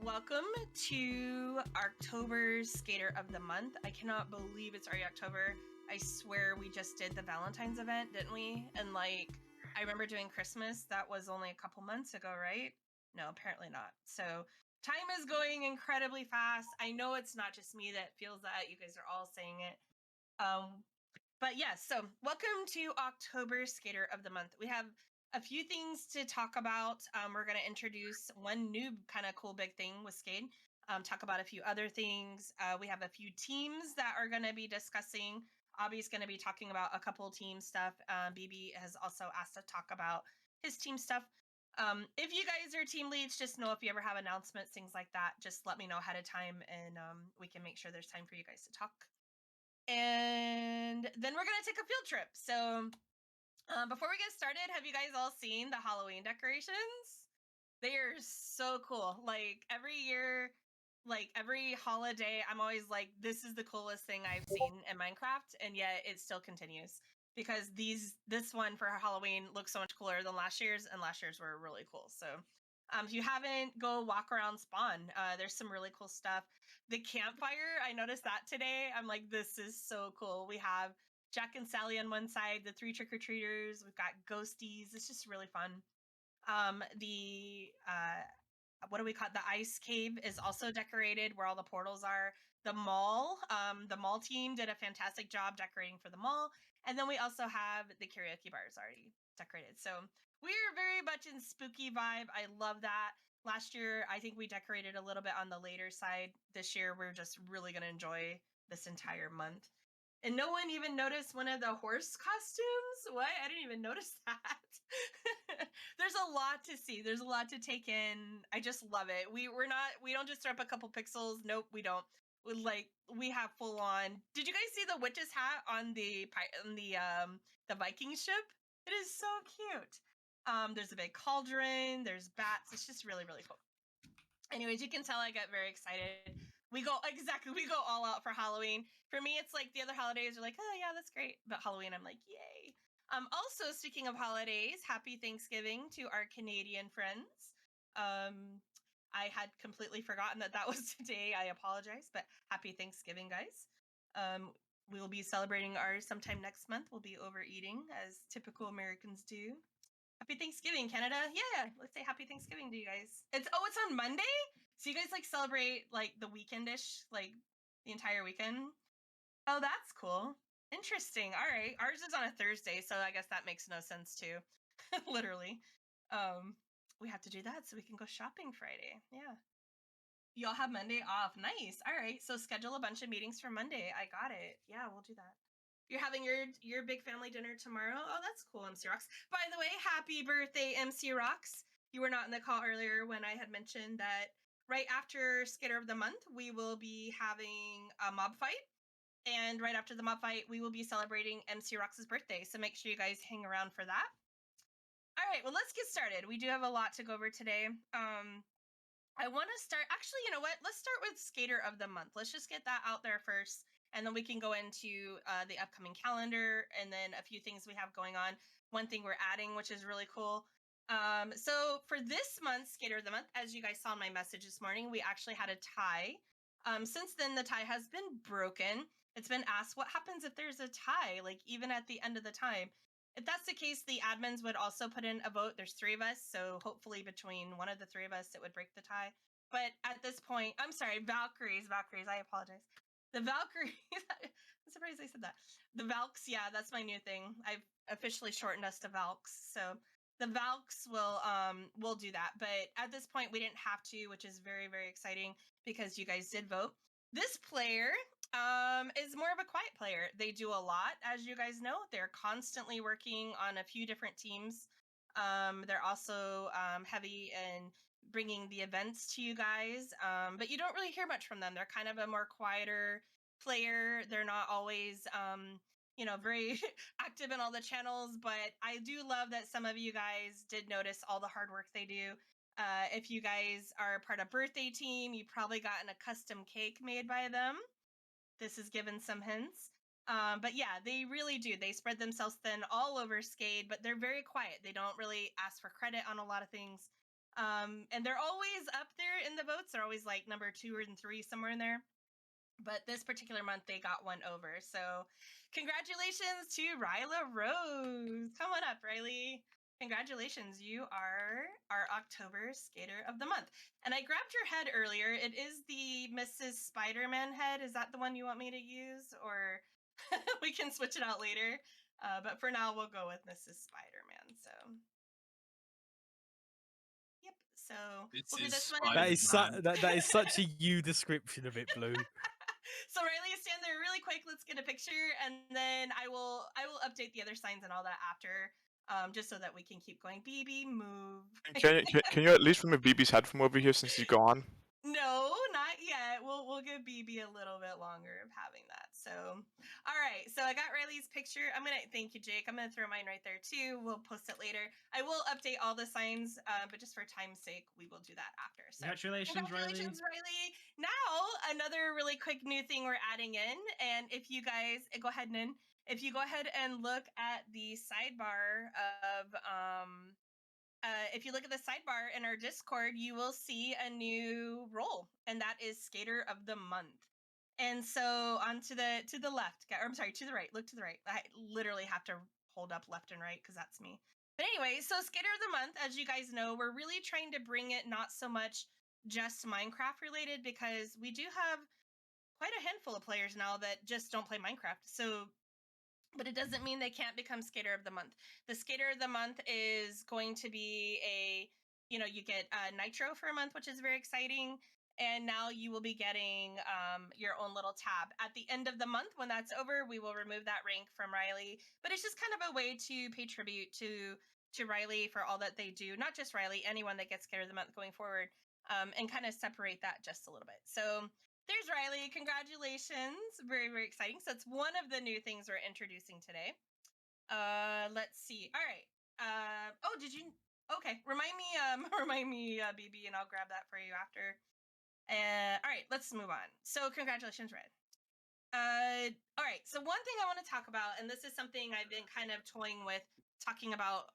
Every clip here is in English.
welcome to October's Skader of the Month. I cannot believe it's already October. I swear we just did the Valentine's event, didn't we? And I remember doing Christmas. That was only a couple months ago, right? No, apparently not. So time is going incredibly fast. I know it's not just me that feels that. You guys are all saying it. But yes, so welcome to October Skader of the Month. We have a few things to talk about. We're going to introduce one new kind of cool big thing with Skade. Talk about a few other things. We have a few teams that are going to be discussing. Abby's going to be talking about a couple team stuff. BB has also asked to talk about his team stuff. If you guys are team leads, just know if you ever have announcements, things like that, just let me know ahead of time and we can make sure there's time for you guys to talk. And then we're going to take a field trip. So before we get started, have you guys all seen the Halloween decorations? They are so cool. Like every year, like every holiday, I'm always like, this is the coolest thing I've seen in Minecraft. And yet it still continues because this one for Halloween looks so much cooler than last year's, and last year's were really cool. So if you haven't, go walk around Spawn. There's some really cool stuff. The campfire, I noticed that today. I'm like, this is so cool. We have Jack and Sally on one side, the 3 trick-or-treaters. We've got ghosties. It's just really fun. What do we call it? The ice cave is also decorated where all the portals are. The mall team did a fantastic job decorating for the mall. And then we also have the karaoke bars already decorated. So we're very much in spooky vibe. I love that. Last year, I think we decorated a little bit on the later side. This year, we're just really going to enjoy this entire month. And no one even noticed one of the horse costumes? What? I didn't even notice that. There's a lot to see. There's a lot to take in. I just love it. We don't just throw up a couple pixels. Nope, we don't. We have full on. Did you guys see the witch's hat on the Viking ship? It is so cute. There's a big cauldron. There's bats. It's just really, really cool. Anyways, you can tell I get very excited. We go all out for Halloween. For me, it's like the other holidays are like, oh yeah, that's great. But Halloween, I'm like, yay. Also, speaking of holidays, happy Thanksgiving to our Canadian friends. I had completely forgotten that was today. I apologize, but happy Thanksgiving, guys. We will be celebrating ours sometime next month. We'll be overeating as typical Americans do. Happy Thanksgiving, Canada. Yeah, let's say happy Thanksgiving to you guys. It's on Monday? So you guys celebrate the weekendish, the entire weekend? Oh, that's cool. Interesting. All right. Ours is on a Thursday, so I guess that makes no sense too. Literally. We have to do that so we can go shopping Friday. Yeah. Y'all have Monday off. Nice. All right. So schedule a bunch of meetings for Monday. I got it. Yeah, we'll do that. You're having your big family dinner tomorrow? Oh, that's cool, MC Rocks. By the way, happy birthday, MC Rocks. You were not in the call earlier when I had mentioned that right after Skater of the Month, we will be having a mob fight. And right after the mob fight, we will be celebrating MC Rocks' birthday. So make sure you guys hang around for that. All right, well, let's get started. We do have a lot to go over today. I want to start, actually, you know what? Let's start with Skater of the Month. Let's just get that out there first. And then we can go into the upcoming calendar and then a few things we have going on. One thing we're adding, which is really cool. So for this month's Skater of the Month, as you guys saw in my message this morning, we actually had a tie. Since then, the tie has been broken. It's been asked, what happens if there's a tie, even at the end of the time? If that's the case, the admins would also put in a vote. There's 3 of us, so hopefully between one of the 3 of us, it would break the tie. But at this point, I'm sorry, Valkyries, I apologize. The Valkyries, I'm surprised I said that. The Valks, yeah, that's my new thing. I've officially shortened us to Valks. So the Valks will do that. But at this point, we didn't have to, which is very, very exciting because you guys did vote. This player is more of a quiet player. They do a lot, as you guys know. They're constantly working on a few different teams. They're also heavy in bringing the events to you guys, but you don't really hear much from them. They're kind of a more quieter player. They're not always, very active in all the channels, but I do love that some of you guys did notice all the hard work they do. If you guys are part of birthday team, you probably gotten a custom cake made by them. This is given some hints. But yeah, they really do. They spread themselves thin all over Skade, but they're very quiet. They don't really ask for credit on a lot of things. And they're always up there in the votes. They're always like number 2 or 3, somewhere in there. But this particular month, they got one over. So congratulations to Ryla Rose. Come on up, Riley. Congratulations. You are our October Skater of the Month. And I grabbed your head earlier. It is the Mrs. Spider-Man head. Is that the one you want me to use? Or we can switch it out later. But for now, we'll go with Mrs. Spider-Man. So, yep. So we'll do this one. That is such a you description of it, Blue. So Riley, stand there really quick. Let's get a picture, and then I will update the other signs and all that after, just so that we can keep going. BB, move. Can you at least remove BB's head from over here since he's gone? No, not yet. We'll give BB a little bit longer of having that. So, all right. So I got Riley's picture. Thank you, Jake. I'm gonna throw mine right there too. We'll post it later. I will update all the signs, but just for time's sake, we will do that after. So congratulations, Riley. Now another really quick new thing we're adding in, and if you guys go ahead and look at the sidebar of if you look at the sidebar in our Discord, you will see a new role, and that is Skader of the Month. And so on to the left, or I'm sorry, to the right. Look to the right. I literally have to hold up left and right because that's me. But anyway, so Skater of the Month, as you guys know, we're really trying to bring it not so much just Minecraft related, because we do have quite a handful of players now that just don't play Minecraft. So, but it doesn't mean they can't become Skater of the Month. The Skater of the Month is going to be you get Nitro for a month, which is very exciting. And now you will be getting your own little tab. At the end of the month, when that's over, we will remove that rank from Riley. But it's just kind of a way to pay tribute to Riley for all that they do. Not just Riley, anyone that gets Skater of the Month going forward, and kind of separate that just a little bit. So there's Riley. Congratulations. Very, very exciting. So it's one of the new things we're introducing today. Let's see. All right. Oh, did you? Okay. Remind me, BB, and I'll grab that for you after. All right. Let's move on. So congratulations, Red. All right. So one thing I want to talk about, and this is something I've been kind of toying with, talking about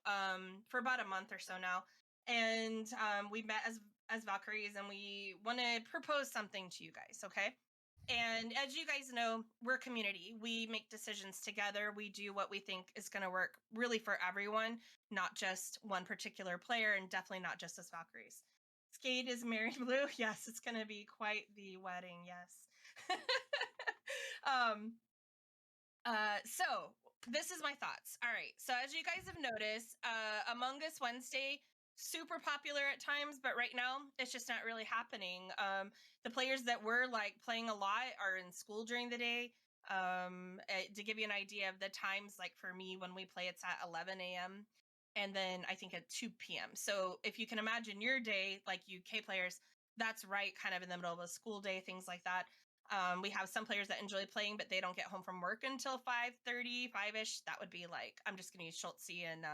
for about a month or so now, and we met as Valkyries, and we want to propose something to you guys. Okay. And as you guys know, we're a community. We make decisions together. We do what we think is going to work really for everyone, not just one particular player, and definitely not just as Valkyries. Skade is married, Blue. Yes, it's going to be quite the wedding. Yes. So this is my thoughts. All right. So as you guys have noticed, Among Us Wednesday, super popular at times, but right now it's just not really happening. The players that were like playing a lot are in school during the day. To give you an idea of the times, like for me, when we play, it's at 11 a.m. and then I think at 2 p.m. So if you can imagine your day, like UK players, that's right kind of in the middle of a school day, things like that. We have some players that enjoy playing, but they don't get home from work until 5:30, 5-ish. That would be like, I'm just going to use Schultze and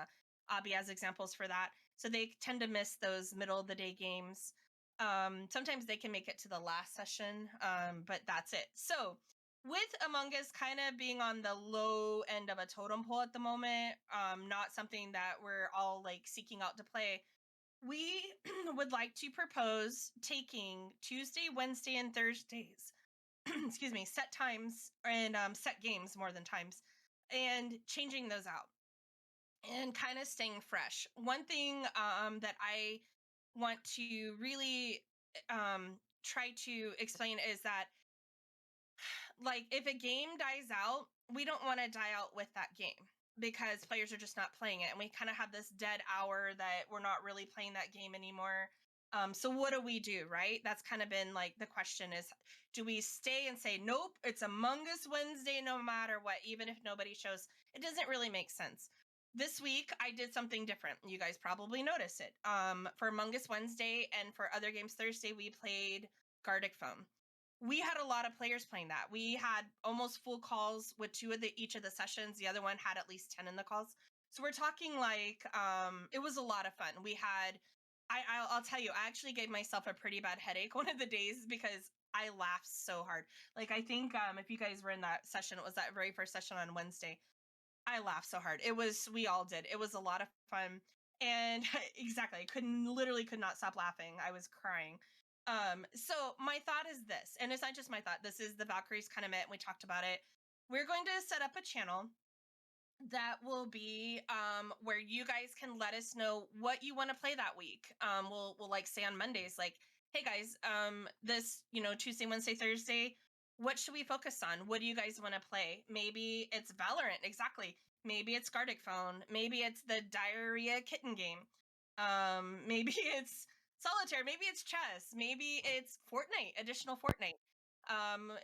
Abby as examples for that. So they tend to miss those middle of the day games. Sometimes they can make it to the last session, but that's it. So with Among Us kind of being on the low end of a totem pole at the moment, not something that we're all like seeking out to play, we would like to propose taking Tuesday, Wednesday, and Thursdays excuse me, set times and set games more than times, and changing those out and kind of staying fresh. One thing that I want to really try to explain is that, like, if a game dies out, we don't want to die out with that game, because players are just not playing it, and we kind of have this dead hour that we're not really playing that game anymore. So what do we do, right? That's kind of been like the question is, do we stay and say, nope, it's Among Us Wednesday no matter what, even if nobody shows? It doesn't really make sense. This week I did something different. You guys probably noticed it. For Among Us Wednesday and for other games Thursday, we played Gardic Phone. We had a lot of players playing that. We had almost full calls with each of the sessions. The other one had at least 10 in the calls. So we're talking like it was a lot of fun. We had I'll tell you, I actually gave myself a pretty bad headache one of the days because I laughed so hard. Like, I think if you guys were in that session, it was that very first session on Wednesday. I laughed so hard. We all did. It was a lot of fun. And exactly, literally could not stop laughing. I was crying. So my thought is this, and it's not just my thought. This is the Valkyries kind of met, and we talked about it. We're going to set up a channel that will be where you guys can let us know what you want to play that week. We'll like say on Mondays, like, hey guys, this Tuesday, Wednesday, Thursday, what should we focus on? What do you guys want to play? Maybe it's Valorant, exactly. Maybe it's Gardic Phone. Maybe it's the Diarrhea Kitten game. Maybe it's Solitaire. Maybe it's chess. Maybe it's Fortnite, additional Fortnite.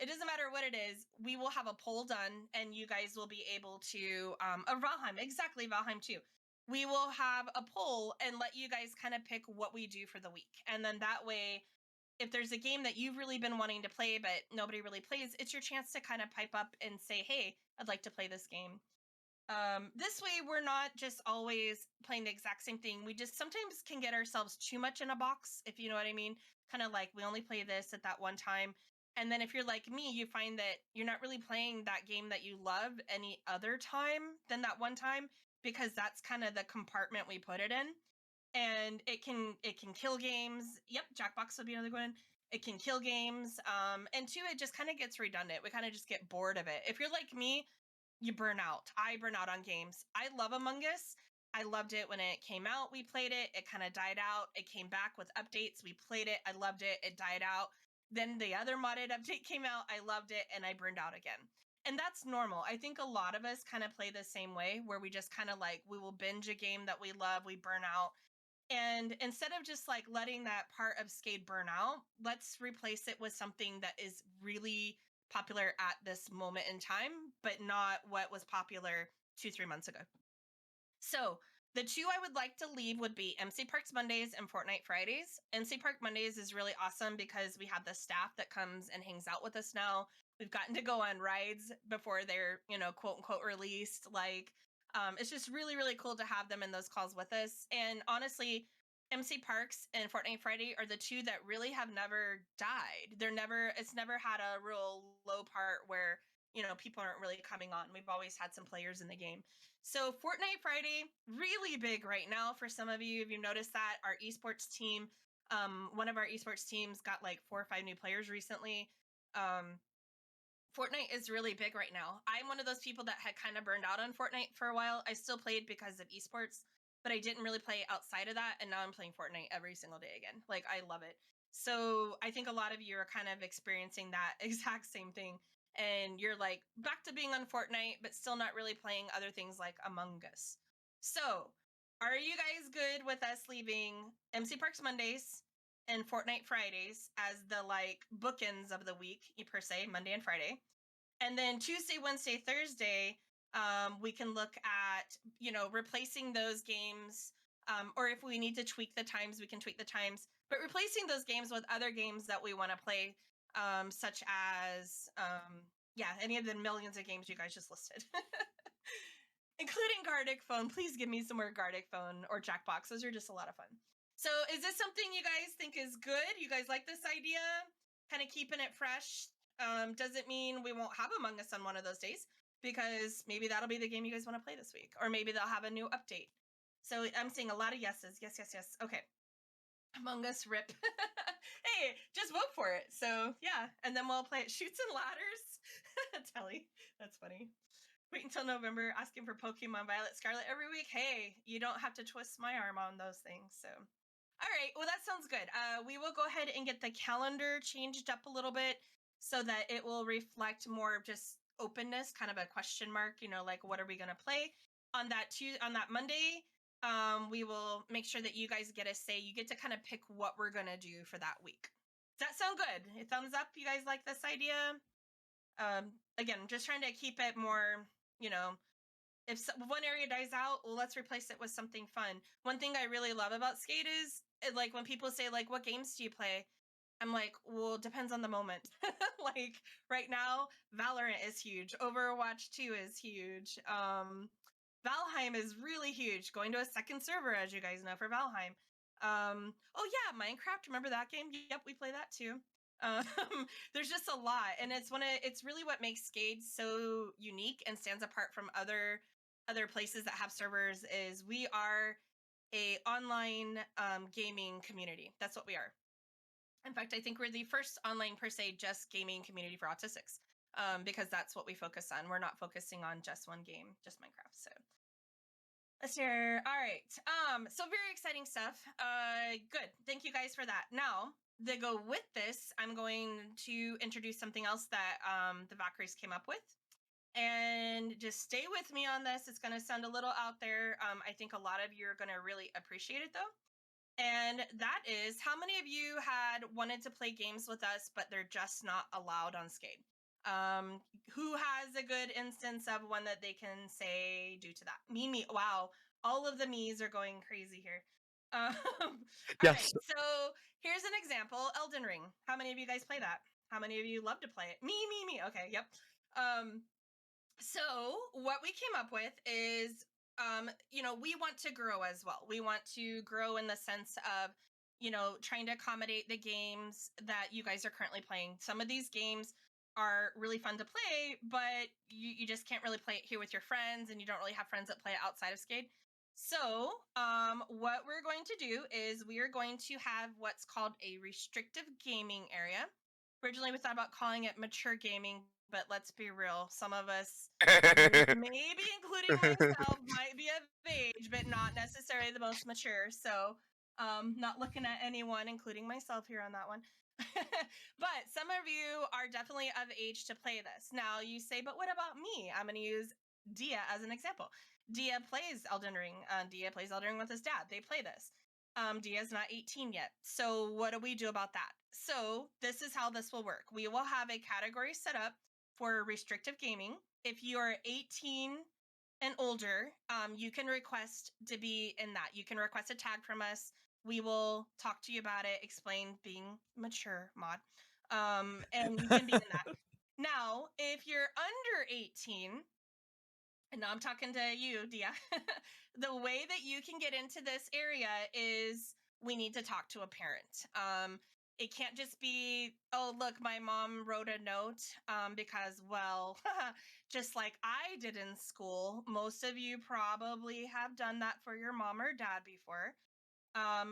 It doesn't matter what it is. We will have a poll done, and you guys will be able to Valheim, exactly, Valheim too. We will have a poll and let you guys kind of pick what we do for the week, and then that way, if there's a game that you've really been wanting to play but nobody really plays, it's your chance to kind of pipe up and say, "Hey, I'd like to play this game." This way, we're not just always playing the exact same thing. We just sometimes can get ourselves too much in a box, if you know what I mean. Kind of like we only play this at that one time. And then if you're like me, you find that you're not really playing that game that you love any other time than that one time, because that's kind of the compartment we put it in. And it can kill games. Yep, Jackbox would be another one. It can kill games. And two, it just kind of gets redundant. We kind of just get bored of it. If you're like me, you burn out. I burn out on games. I love Among Us. I loved it when it came out. We played it. It kind of died out. It came back with updates. We played it. I loved it. It died out. Then the other modded update came out. I loved it, and I burned out again. And that's normal. I think a lot of us kind of play the same way, where we just kind of like, we will binge a game that we love, we burn out. And instead of just like letting that part of Skade burn out, let's replace it with something that is really popular at this moment in time, but not what was popular 2-3 months ago. So the two I would like to leave would be MC Parks Mondays and Fortnite Fridays. MC Park Mondays is really awesome because we have the staff that comes and hangs out with us now. We've gotten to go on rides before they're, quote unquote released. Like, it's just really, really cool to have them in those calls with us. And honestly, MC Parks and Fortnite Friday are the two that really have never died. It's never had a real low part where, people aren't really coming on. We've always had some players in the game. So Fortnite Friday, really big right now for some of you. If you've noticed that, our esports team, one of our esports teams got like 4 or 5 new players recently. Fortnite is really big right now. I'm one of those people that had kind of burned out on Fortnite for a while. I still played because of esports, but I didn't really play outside of that. And now I'm playing Fortnite every single day again. Like, I love it. So I think a lot of you are kind of experiencing that exact same thing. And you're like back to being on Fortnite, but still not really playing other things like Among Us. So are you guys good with us leaving MC Parks Mondays and Fortnite Fridays as the like bookends of the week, per se, Monday and Friday? And then Tuesday, Wednesday, Thursday, we can look at, replacing those games. Or if we need to tweak the times, we can tweak the times. But replacing those games with other games that we want to play, such as, any of the millions of games you guys just listed. Including Gardic Phone. Please give me some more Gardic Phone or Jackbox. Those are just a lot of fun. So is this something you guys think is good? You guys like this idea? Kind of keeping it fresh? Doesn't mean we won't have Among Us on one of those days, because maybe that'll be the game you guys want to play this week. Or maybe they'll have a new update. So I'm seeing a lot of yeses. Yes, yes, yes. Okay. Among Us, rip. Hey, just vote for it. So yeah, and then we'll play it. Shoots and Ladders. Telly, that's funny. Wait until November, asking for Pokemon Violet Scarlet every week. Hey, you don't have to twist my arm on those things. So, all right. Well, that sounds good. We will go ahead and get the calendar changed up a little bit so that it will reflect more of just openness, kind of a question mark. Like, what are we going to play on that Monday? We will make sure that you guys get a say. You get to kind of pick what we're going to do for that week. Does that sound good? A thumbs up. You guys like this idea? Again, just trying to keep it more, if one area dies out, well, let's replace it with something fun. One thing I really love about Skate is, like, when people say, like, what games do you play? I'm like, well, depends on the moment. Like, right now, Valorant is huge. Overwatch 2 is huge. Valheim is really huge. Going to a second server, as you guys know, for Valheim. Oh, yeah, Minecraft. Remember that game? Yep, we play that too. There's just a lot, and it's really what makes Skade so unique and stands apart from other places that have servers. Is we are a online gaming community. That's what we are. In fact, I think we're the first online per se just gaming community for autistics, because that's what we focus on. We're not focusing on just one game, just Minecraft. So let's hear. All right. So very exciting stuff. Good. Thank you guys for that. Now, to go with this, I'm going to introduce something else that the Valkyries came up with. And just stay with me on this. It's going to sound a little out there. I think a lot of you are going to really appreciate it though. And that is, how many of you had wanted to play games with us, but they're just not allowed on Skade? Who has a good instance of one that they can say due to that? Me. Wow. All of the me's are going crazy here. All Yes. right. So here's an example. Elden Ring. How many of you guys play that? How many of you love to play it? Me. Okay. Yep. So what we came up with is, we want to grow as well. We want to grow in the sense of, trying to accommodate the games that you guys are currently playing. Some of these games are really fun to play, but you just can't really play it here with your friends, and you don't really have friends that play it outside of Skade. So what we're going to do is we are going to have what's called a restrictive gaming area. Originally, we thought about calling it mature gaming, but let's be real. Some of us, maybe including myself, might be of age, but not necessarily the most mature. So, not looking at anyone, including myself here on that one. But some of you are definitely of age to play this. Now, you say, but what about me? I'm going to use Dia as an example. Dia plays Elden Ring. Dia plays Elden Ring with his dad. They play this. Dia's not 18 yet. So what do we do about that? So this is how this will work. We will have a category set up for restrictive gaming. If you are 18 and older, you can request to be in that. You can request a tag from us. We will talk to you about it, explain being mature mod. And you can be in that. Now, if you're under 18, and now I'm talking to you, Dia. The way that you can get into this area is we need to talk to a parent. It can't just be, oh, look, my mom wrote a note, because, well, just like I did in school, most of you probably have done that for your mom or dad before.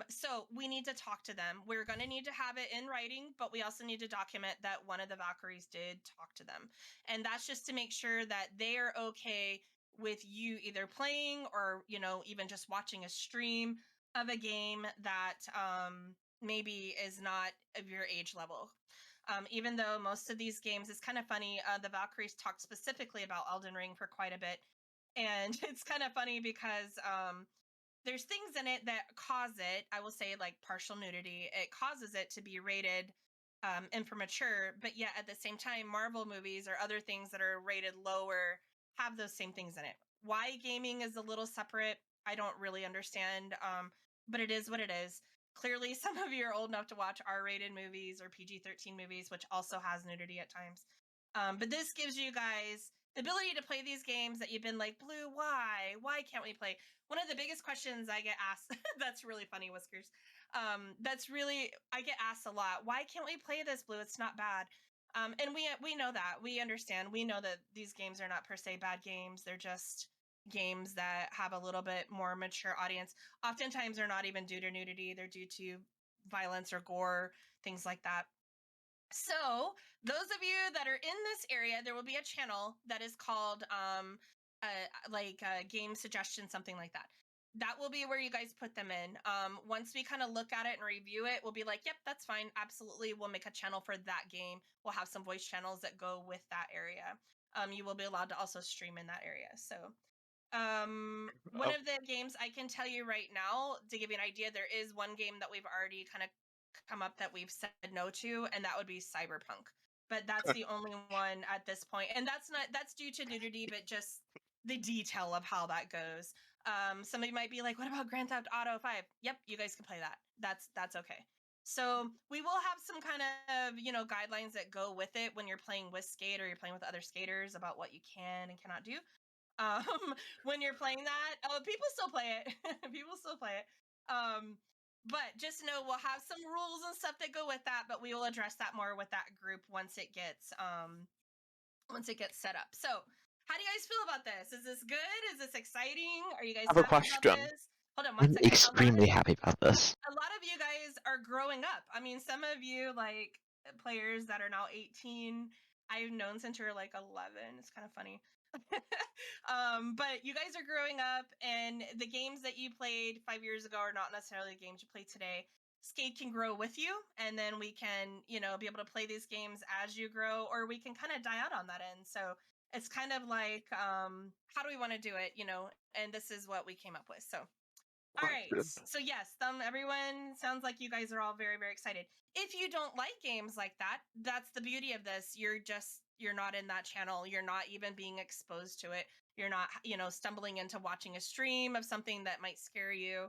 So we need to talk to them. We're going to need to have it in writing, but we also need to document that one of the Valkyries did talk to them. And that's just to make sure that they are okay with you either playing or, even just watching a stream of a game that maybe is not of your age level. Even though most of these games, it's kind of funny, the Valkyries talked specifically about Elden Ring for quite a bit. And it's kind of funny because there's things in it that cause it, I will say, like partial nudity. It causes it to be rated and for mature, but yet at the same time, Marvel movies or other things that are rated lower have those same things in it. Why gaming is a little separate, I don't really understand, but it is what it is. Clearly, some of you are old enough to watch R-rated movies or PG-13 movies, which also has nudity at times. But this gives you guys the ability to play these games that you've been like, Blue, why? Why can't we play? One of the biggest questions I get asked, that's really funny, Whiskers. I get asked a lot, why can't we play this, Blue? It's not bad. And we know that. We understand. We know that these games are not per se bad games. They're just games that have a little bit more mature audience. Oftentimes they're not even due to nudity. They're due to violence or gore, things like that. So those of you that are in this area, there will be a channel that is called game suggestion, something like that. That will be where you guys put them in. Once we kind of look at it and review it, we'll be like, yep, that's fine. Absolutely. We'll make a channel for that game. We'll have some voice channels that go with that area. You will be allowed to also stream in that area. So one Oh. of the games I can tell you right now, to give you an idea, there is one game that we've already kind of come up that we've said no to, and that would be Cyberpunk. But that's the only one at this point, and that's due to nudity, but just the detail of how that goes. Somebody might be like, "What about Grand Theft Auto 5?" Yep, you guys can play that. That's okay. So we will have some kind of guidelines that go with it when you're playing with Skate or you're playing with other skaters about what you can and cannot do. um when you're playing that. Oh, people still play it. People still play it. But just know we'll have some rules and stuff that go with that, but we will address that more with that group once it gets set up. So how do you guys feel about this? Is this good? Is this exciting? Are you guys I have a happy about question. this? Hold on I'm 1 second. extremely happy about this. A lot of you guys are growing up. I mean, some of you like players that are now 18, I've known since you're like 11. It's kind of funny. But you guys are growing up, and the games that you played 5 years ago are not necessarily the games you play today. Skate can grow with you, and then we can, be able to play these games as you grow, or we can kind of die out on that end. So it's kind of like, how do we want to do it, And this is what we came up with. So all Quite right. good. So yes, everyone sounds like you guys are all very, very excited. If you don't like games like that, that's the beauty of this. You're not in that channel. You're not even being exposed to it. You're not, stumbling into watching a stream of something that might scare you.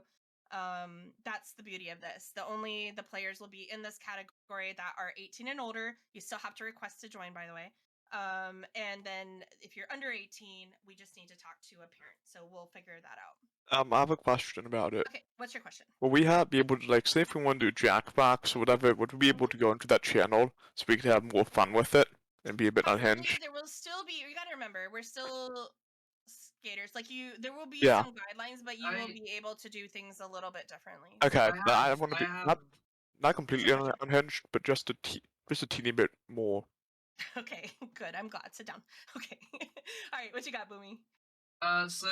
That's the beauty of this. The players will be in this category that are 18 and older. You still have to request to join, by the way. And then if you're under 18, we just need to talk to a parent. So we'll figure that out. I have a question about it. Okay, what's your question? Will we be able to, like, say if we want to do jackbacks or whatever, would we be able to go into that channel so we could have more fun with it and be a bit Possibly, unhinged? there will still be. You got to remember, we're still skaters. Like there will be Yeah. some guidelines, but you will be able to do things a little bit differently. Okay, So. but I want to be not completely question? unhinged, but just a teeny bit more. Okay, good. I'm glad. Sit down. Okay. All right, what you got, Boomy? So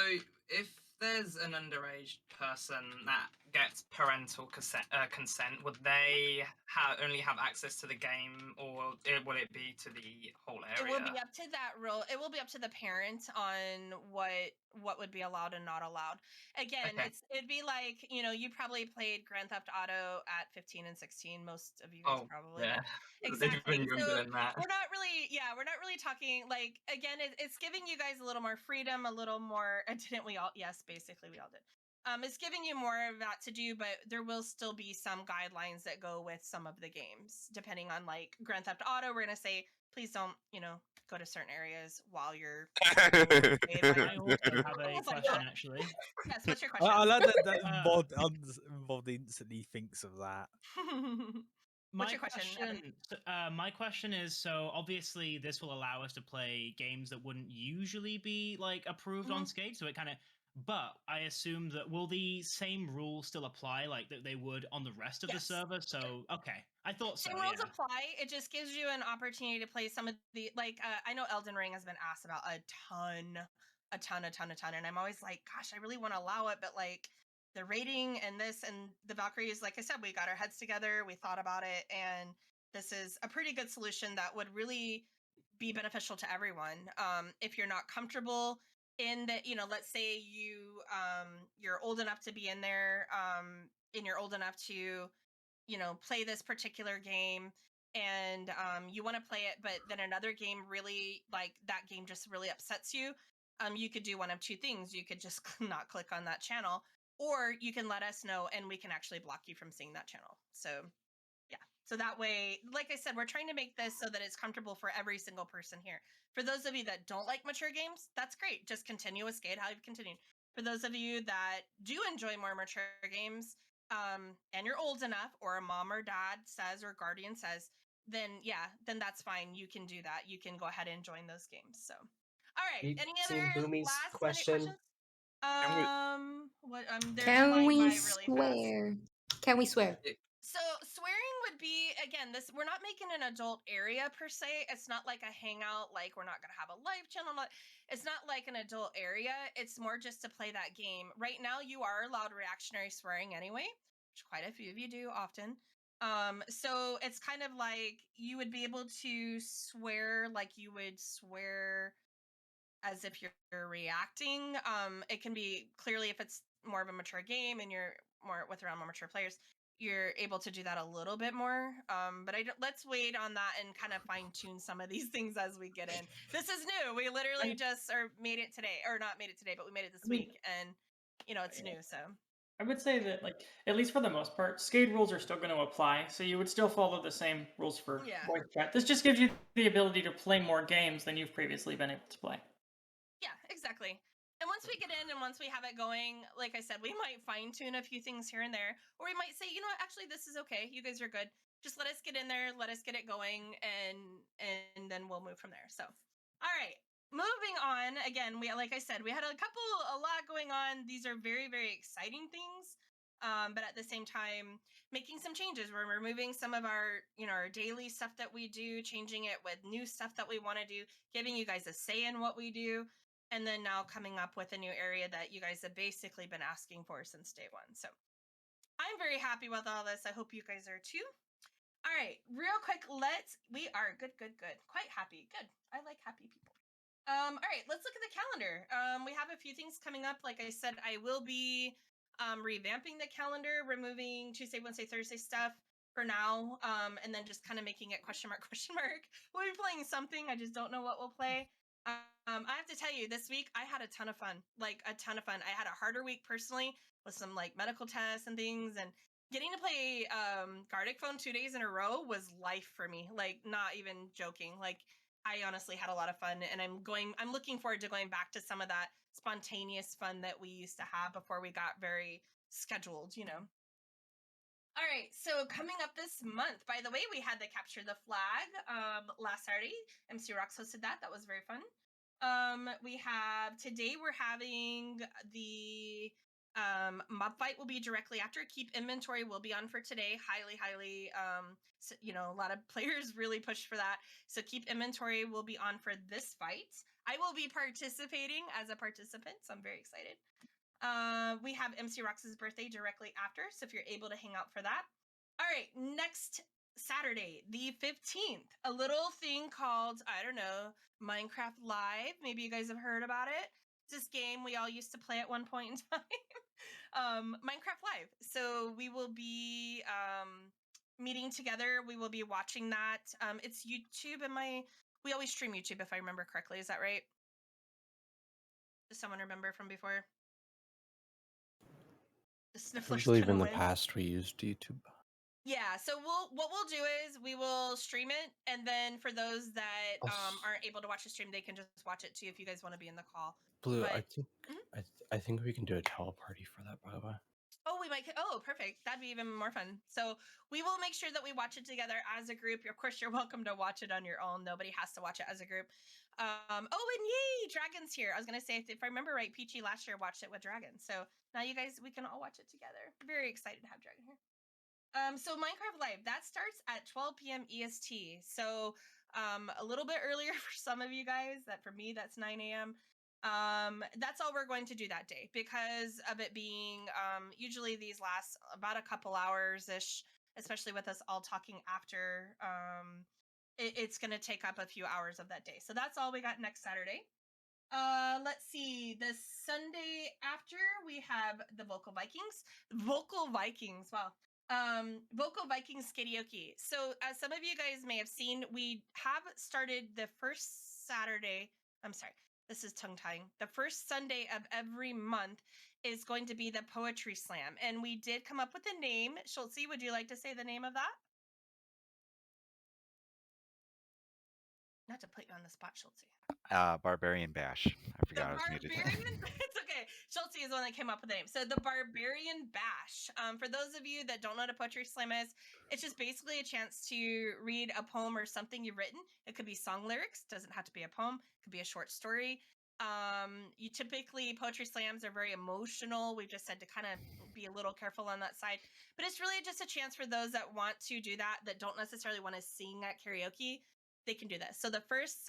if there's an underage person that gets parental consent, would they only have access to the game, or will it be to the whole area? It will be up to that rule. It will be up to the parent on what would be allowed and not allowed. Again, Okay. it'd be like, you probably played Grand Theft Auto at 15 and 16. Most of you guys probably. Yeah. Exactly. Even younger So than that. we're not really talking like, again, it's giving you guys a little more freedom, a little more. Didn't we all? Yes, basically we all did. It's giving you more of that to do, but there will still be some guidelines that go with some of the games, depending on like Grand Theft Auto. We're gonna say, please don't, go to certain areas while you're. I also have a question, actually. Yes, what's your question? I like that Mod instantly thinks of that. What's your question? My question is, so obviously this will allow us to play games that wouldn't usually be like approved on Skate, so it kind of. But I assume that will the same rules still apply, like that they would on the rest of the server? So okay, I thought so. Same rules apply. It just gives you an opportunity to play some of the I know Elden Ring has been asked about a ton, and I'm always like, gosh, I really want to allow it, but like the rating and this and the Valkyries, like I said, we got our heads together, we thought about it, and this is a pretty good solution that would really be beneficial to everyone. If you're not comfortable in that, let's say you're old enough to be in there, and you're old enough to play this particular game, and you want to play it, but then another game really, like that game just really upsets you, you could do one of two things. You could just not click on that channel, or you can let us know and we can actually block you from seeing that channel. So yeah, so that way, like I said, we're trying to make this so that it's comfortable for every single person here. For those of you that don't like mature games, that's great. Just continue with Skate how you've continued. For those of you that do enjoy more mature games, and you're old enough, or a mom or dad says, or guardian says, then that's fine. You can do that. You can go ahead and join those games. So, all right. Any other last question? minute questions? They're Can flying we by really fast. swear? Can we swear? So swearing would be, again, this, we're not making an adult area per se. It's not like a hangout, like we're not gonna have a live channel. It's not like an adult area. It's more just to play that game. Right now you are allowed reactionary swearing anyway, which quite a few of you do often. So it's kind of like you would be able to swear like you would swear as if you're reacting. It can be clearly, if it's more of a mature game and you're more around more mature players, you're able to do that a little bit more. But let's wait on that and kind of fine tune some of these things as we get in. This is new. We literally just made it today, or not made it today, but we made it this week, and it's new. So I would say that, like, at least for the most part, Skate rules are still going to apply, so you would still follow the same rules for voice chat. This just gives you the ability to play more games than you've previously been able to play. Yeah, exactly. And once we get in and once we have it going, like I said, we might fine tune a few things here and there, or we might say, you know what, actually this is okay. You guys are good. Just let us get in there, let us get it going, and then we'll move from there. So, all right. moving on, again, like I said, we had a lot going on. These are very, very exciting things. But at the same time, making some changes. We're removing some of our, our daily stuff that we do, changing it with new stuff that we want to do, giving you guys a say in what we do, and then now coming up with a new area that you guys have basically been asking for since day one. So I'm very happy with all this. I hope you guys are too. All right, real quick, we are good. Quite happy. Good. I like happy people. All right, let's look at the calendar. We have a few things coming up. Like I said, I will be revamping the calendar, removing Tuesday, Wednesday, Thursday stuff for now, and then just kind of making it question mark. We'll be playing something. I just don't know what we'll play. I have to tell you, this week I had a ton of fun, like a ton of fun. I had a harder week personally with some like medical tests and things, and getting to play Gartic Phone 2 days in a row was life for me. Like, not even joking. Like, I honestly had a lot of fun, and I'm looking forward to going back to some of that spontaneous fun that we used to have before we got very scheduled, All right, so coming up this month, by the way, we had the Capture the Flag last Saturday. MC Rocks hosted that. That was very fun. Today we're having the mob fight will be directly after. Keep Inventory will be on for today. Highly, a lot of players really pushed for that. So Keep Inventory will be on for this fight. I will be participating as a participant, so I'm very excited. We have MC Rox's birthday directly after, so if you're able to hang out for that. All right, next Saturday, the 15th, a little thing called, I don't know, Minecraft Live. Maybe you guys have heard about it. It's this game we all used to play at one point in time. Minecraft Live. So we will be meeting together. We will be watching that. It's YouTube, we always stream YouTube if I remember correctly. Is that right? Does someone remember from before? The I Sniffler's believe gonna in the win. past we used YouTube. Yeah, so what we'll do is we will stream it, and then for those that aren't able to watch the stream, they can just watch it too if you guys want to be in the call. Blue, But I think I think we can do a teleparty for that, by the way. we might. Oh, perfect. That'd be even more fun. So we will make sure that we watch it together as a group. Of course, you're welcome to watch it on your own. Nobody has to watch it as a group. And yay, Dragon's here. I was gonna say, if I remember right, Peachy last year watched it with Dragon. So now you guys, we can all watch it together. Very excited to have Dragon here. So Minecraft Live, that starts at 12 p.m. EST. So a little bit earlier for some of you guys. That for me, that's 9 a.m. That's all we're going to do that day because of it being usually these last about a couple hours ish, especially with us all talking after. It's going to take up a few hours of that day. So that's all we got next Saturday. Let's see. The Sunday after we have the Vocal Vikings. Wow. Vocal Vikings karaoke. So as some of you guys may have seen, we have started the first Saturday. I'm sorry. This is tongue tying. The first Sunday of every month is going to be the Poetry Slam. And we did come up with a name. Schultze, would you like to say the name of that? Not to put you on the spot, Schultze. Barbarian Bash. I forgot I was muted. It's okay. Schultze is the one that came up with the name. So the Barbarian Bash. For those of you that don't know what a poetry slam is, it's just basically a chance to read a poem or something you've written. It could be song lyrics. Doesn't have to be a poem. It could be a short story. Poetry slams are very emotional. We just had to kind of be a little careful on that side. But it's really just a chance for those that want to do that don't necessarily want to sing at karaoke. They can do this. So the first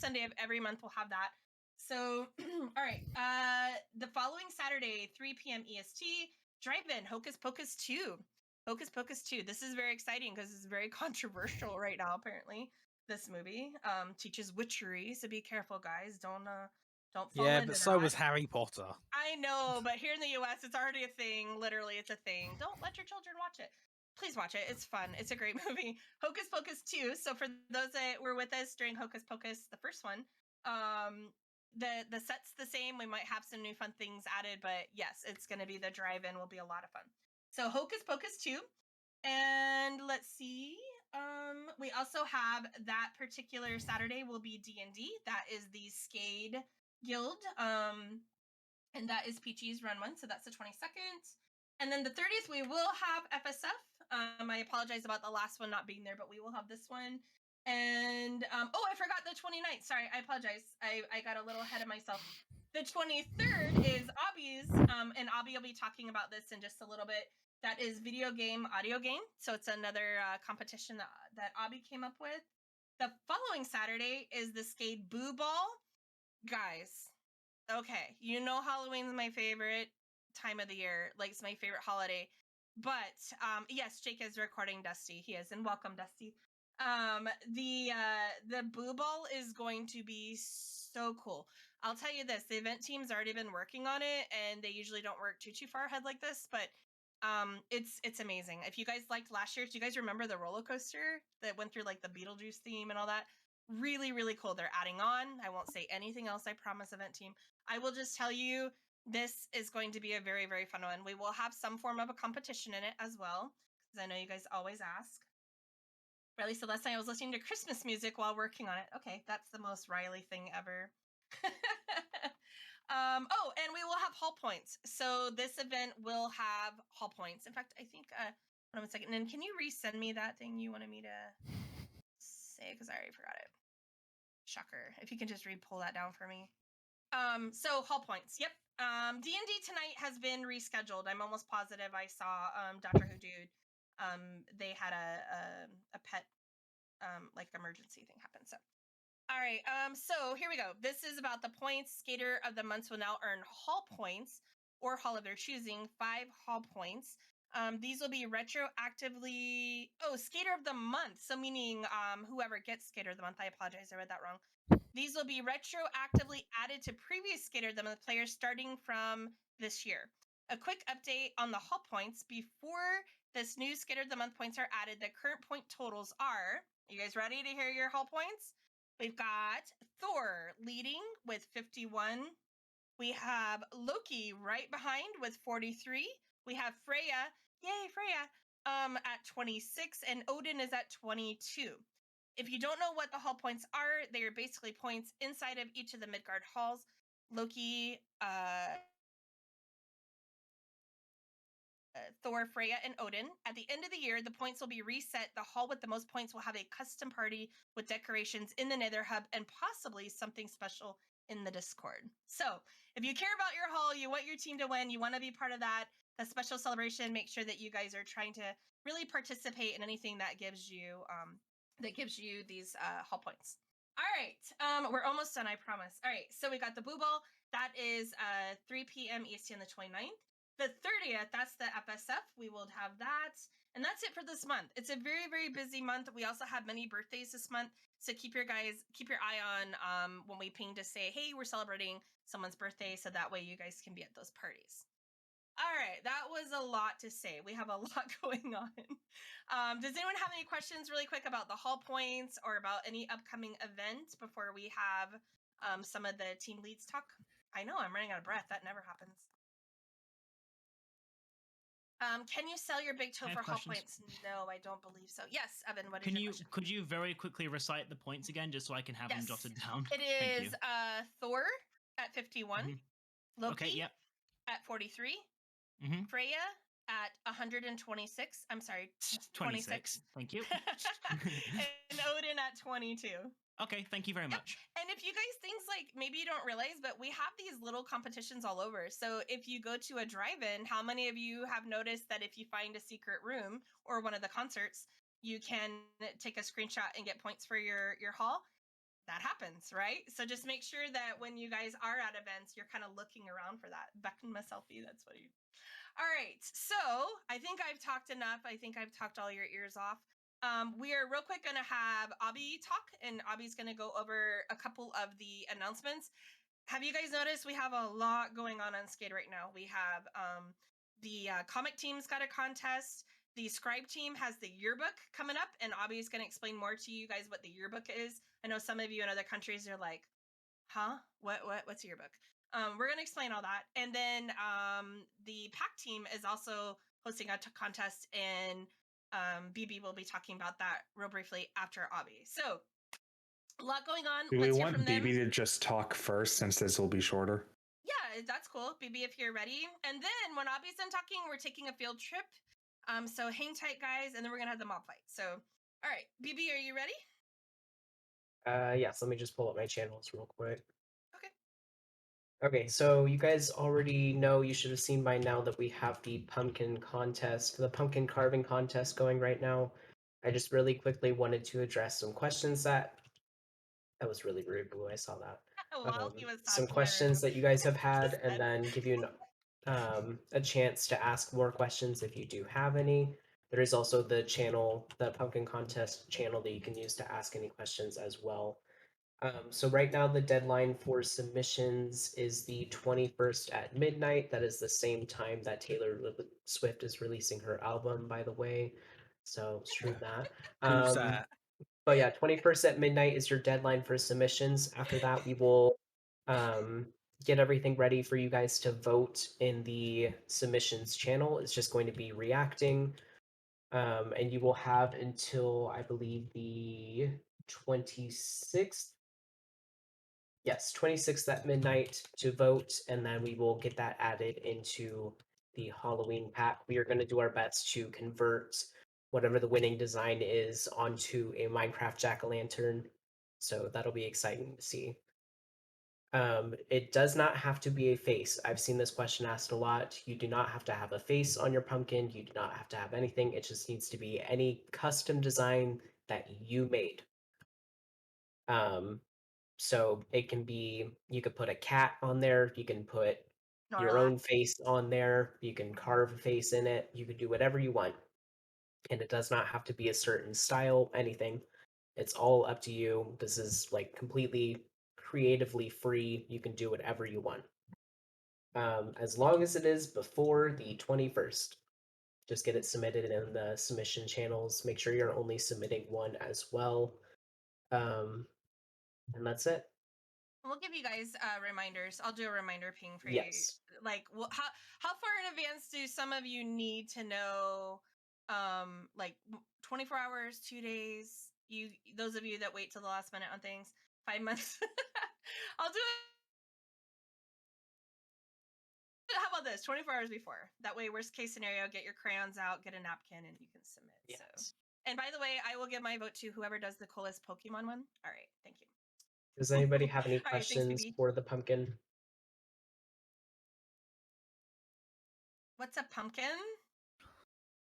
Sunday of every month we'll have that. So, all right. The following Saturday, 3 p.m. EST, drive-in Hocus Pocus 2. Hocus Pocus 2. This is very exciting because it's very controversial right now. Apparently, this movie teaches witchery, so be careful, guys. Don't fall Yeah, into but that. so was Harry Potter. I know, but here in the U.S., it's already a thing. Literally, it's a thing. Don't let your children watch it. Please watch it. It's fun. It's a great movie. Hocus Pocus 2. So for those that were with us during Hocus Pocus, the first one, the set's the same. We might have some new fun things added, but yes, it's going to be the drive-in. Will be a lot of fun. So Hocus Pocus 2. And let's see. We also have that particular Saturday will be D&D. That is the Skade Guild. And that is Peachy's run one. So that's the 22nd. And then the 30th, we will have FSF. I apologize about the last one not being there, but we will have this one. And oh, I forgot the 29th. Sorry, I apologize. I got a little ahead of myself. The 23rd is Obby's, and Obby will be talking about this in just a little bit. That is video game, audio game. So it's another competition that Obby came up with. The following Saturday is the Skade Boo Ball. Guys, okay, you know Halloween's my favorite time of the year. Like, it's my favorite holiday. But yes, Jake is recording Dusty. He is, and welcome, Dusty. The Boo Ball is going to be so cool. I'll tell you this, the event team's already been working on it, and they usually don't work too far ahead like this, but it's amazing. If you guys liked last year, do you guys remember the roller coaster that went through like the Beetlejuice theme and all that? Really, really cool. They're adding on. I won't say anything else, I promise, event team. I will just tell you this is going to be a very, very fun one. We will have some form of a competition in it as well, because I know you guys always ask. Riley said last night I was listening to Christmas music while working on it. Okay, that's the most Riley thing ever. Oh, and we will have hall points. So this event will have hall points. In fact, I think, hold on a second. And can you resend me that thing you wanted me to say? Because I already forgot it. Shocker. If you can just re-pull that down for me. So hall points. Yep. D&D tonight has been rescheduled. I'm almost positive I saw Dr. Who Dude. They had a pet like emergency thing happen. So all right, so here we go. This is about the points. Skader of the Month will now earn hall points or hall of their choosing, 5 hall points. These will be retroactively, Skader of the Month. So meaning whoever gets Skader of the Month, I apologize, I read that wrong. These will be retroactively added to previous Skater of the Month players starting from this year. A quick update on the hall points. Before this new Skater of the Month points are added, the current point totals are, you guys ready to hear your hall points? We've got Thor leading with 51. We have Loki right behind with 43. We have Freya, yay Freya, at 26, and Odin is at 22. If you don't know what the hall points are, they are basically points inside of each of the Midgard halls. Loki, Thor, Freya, and Odin. At the end of the year, the points will be reset. The hall with the most points will have a custom party with decorations in the Nether Hub and possibly something special in the Discord. So if you care about your hall, you want your team to win, you want to be part of that, the special celebration, make sure that you guys are trying to really participate in anything that gives you these hall points. All right, we're almost done, I promise. All right, so we got the Boo Ball. That is 3 p.m. EST on the 29th. The 30th, that's the FSF. We will have that. And that's it for this month. It's a very, very busy month. We also have many birthdays this month. So keep your eye on when we ping to say, hey, we're celebrating someone's birthday. So that way you guys can be at those parties. All right, that was a lot to say. We have a lot going on. Does anyone have any questions really quick about the hall points or about any upcoming event before we have some of the team leads talk? I know, I'm running out of breath. That never happens. Can you sell your big toe for hall points? No, I don't believe so. Yes, Evan, what is your question? Could you very quickly recite the points again, just so I can have them jotted down? It is Thor at 51, Loki okay, yep. at 43, Freya at 126. I'm sorry, 26. Thank you. And Odin at 22. Okay, thank you very much. And if you guys, things like, maybe you don't realize, but we have these little competitions all over. So if you go to a drive-in, how many of you have noticed that if you find a secret room or one of the concerts, you can take a screenshot and get points for your hall? That happens, right? So just make sure that when you guys are at events, you're kind of looking around for that. Beckonma selfie, that's what you... All right, so I think I've talked enough. I think I've talked all your ears off. We are real quick going to have Abby talk, and Abby's going to go over a couple of the announcements. Have you guys noticed we have a lot going on Skate right now? We have the comic team's got a contest. The scribe team has the yearbook coming up, and Abby's going to explain more to you guys what the yearbook is. I know some of you in other countries are like, huh? What's a yearbook? We're going to explain all that. And then the pack team is also hosting a contest, and BB will be talking about that real briefly after Abby. So, a lot going on. Do we want BB to just talk first, since this will be shorter? Yeah, that's cool. BB, if you're ready. And then when Abby's done talking, we're taking a field trip. So hang tight, guys, and then we're going to have the mob fight. So, all right, BB, are you ready? Yes, let me just pull up my channels real quick. Okay. Okay, so you guys already know, you should have seen by now that we have the pumpkin contest, the pumpkin carving contest going right now. I just really quickly wanted to address some questions that was really rude, Blue. I saw that. While he was Some talking, questions that you guys have had, Just and said. then give you a chance to ask more questions if you do have any. There is also the channel, the pumpkin contest channel that you can use to ask any questions as well. So right now the deadline for submissions is the 21st at midnight. That is the same time that Taylor Swift is releasing her album, by the way. So screw that. Who's that? But yeah, 21st at midnight is your deadline for submissions. After that, we will get everything ready for you guys to vote in the submissions channel. It's just going to be reacting. And you will have until, I believe, the 26th. Yes, 26th at midnight to vote, and then we will get that added into the Halloween pack. We are going to do our best to convert whatever the winning design is onto a Minecraft jack-o'-lantern. So that'll be exciting to see. It does not have to be a face. I've seen this question asked a lot. You do not have to have a face on your pumpkin. You do not have to have anything. It just needs to be any custom design that you made. So it can be, you could put a cat on there, you can put your own face on there, you can carve a face in it, you could do whatever you want. And it does not have to be a certain style, anything. It's all up to you. This is like completely creatively free. You can do whatever you want. As long as it is before the 21st. Just get it submitted in the submission channels. Make sure you're only submitting one as well. And that's it. We'll give you guys reminders. I'll do a reminder ping for Yes. you. Like, how far in advance do some of you need to know? Like 24 hours, 2 days. Those of you that wait till the last minute on things, 5 months. I'll do it. How about this? 24 hours before. That way, worst case scenario, get your crayons out, get a napkin, and you can submit. Yes. So. And by the way, I will give my vote to whoever does the coolest Pokemon one. All right, thank you. Does anybody have any All right, thanks, questions BB. for the pumpkin? What's a pumpkin?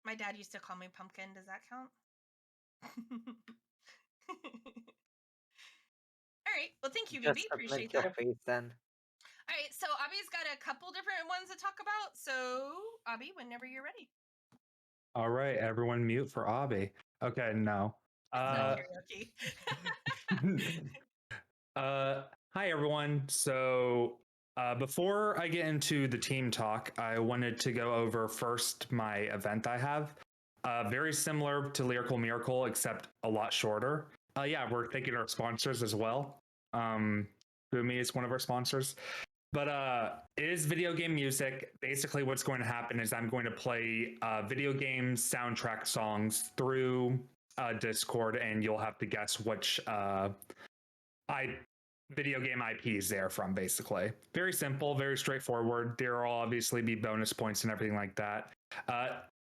My dad used to call me Pumpkin. Does that count? All right. Well, thank you, BB. Appreciate that. Face, then. All right. So Abby's got a couple different ones to talk about. So Abby, whenever you're ready. All right, everyone mute for Abby. Okay, no. Karaoke. Hi everyone. So before I get into the team talk, I wanted to go over first my event I have. Very similar to Lyrical Miracle, except a lot shorter. Yeah, we're thanking our sponsors as well. Boomy is one of our sponsors. But it is video game music. Basically, what's going to happen is I'm going to play video game soundtrack songs through Discord, and you'll have to guess which video game IPs they're from, basically. Very simple, very straightforward. There will obviously be bonus points and everything like that.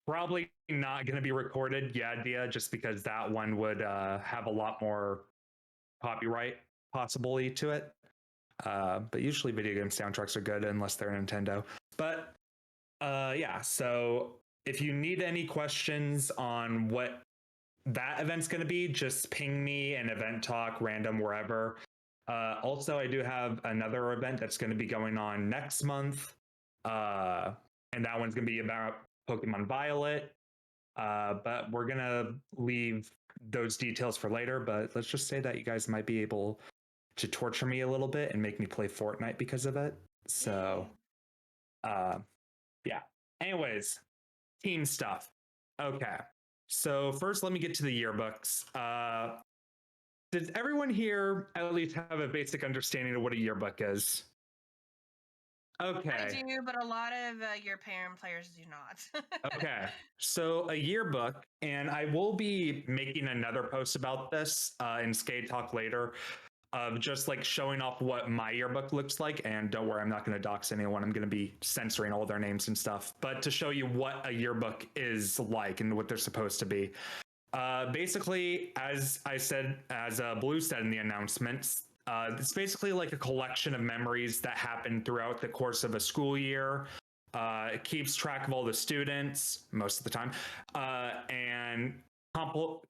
Probably not going to be recorded, Dia, just because that one would have a lot more copyright possibility to it. But usually video game soundtracks are good unless they're Nintendo. But yeah, so if you need any questions on what that event's going to be, just ping me an event talk, random, wherever. Also, I do have another event that's going to be going on next month. And that one's going to be about Pokemon Violet. But we're going to leave those details for later. But let's just say that you guys might be able to torture me a little bit and make me play Fortnite because of it. So, yeah. Anyways, team stuff. Okay. So first, let me get to the yearbooks. Does everyone here at least have a basic understanding of what a yearbook is? Okay. I do, but a lot of your parent players do not. Okay. So a yearbook, and I will be making another post about this in Skate Talk later, of just like showing off what my yearbook looks like. And don't worry, I'm not going to dox anyone. I'm going to be censoring all their names and stuff, but to show you what a yearbook is like and what they're supposed to be. Basically, as I said, as Blue said in the announcements, it's basically like a collection of memories that happen throughout the course of a school year. It keeps track of all the students most of the time, and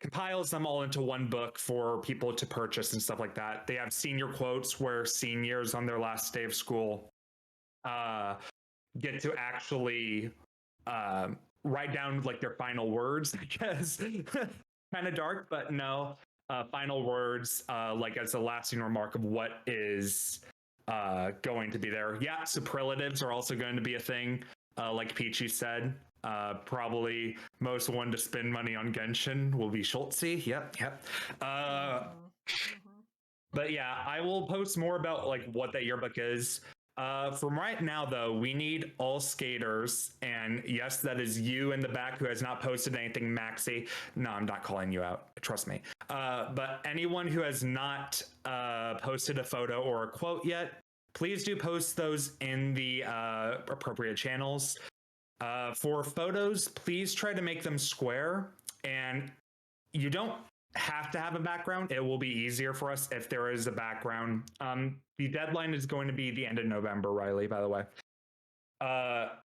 compiles them all into one book for people to purchase and stuff like that. They have senior quotes where seniors on their last day of school get to actually write down like their final words, I guess. Kind of dark, but no. Final words, like as a lasting remark of what is going to be there. Yeah, superlatives are also going to be a thing, like Peachy said. Probably most one to spend money on Genshin will be Schultzy. Yep. But yeah, I will post more about like what that yearbook is. From right now, though, we need all skaters, and yes, that is you in the back who has not posted anything, Maxi. No, I'm not calling you out. Trust me. But anyone who has not posted a photo or a quote yet, please do post those in the appropriate channels. For photos, please try to make them square, and you don't have to have a background. It will be easier for us if there is a background. The deadline is going to be the end of November, Riley, by the way. But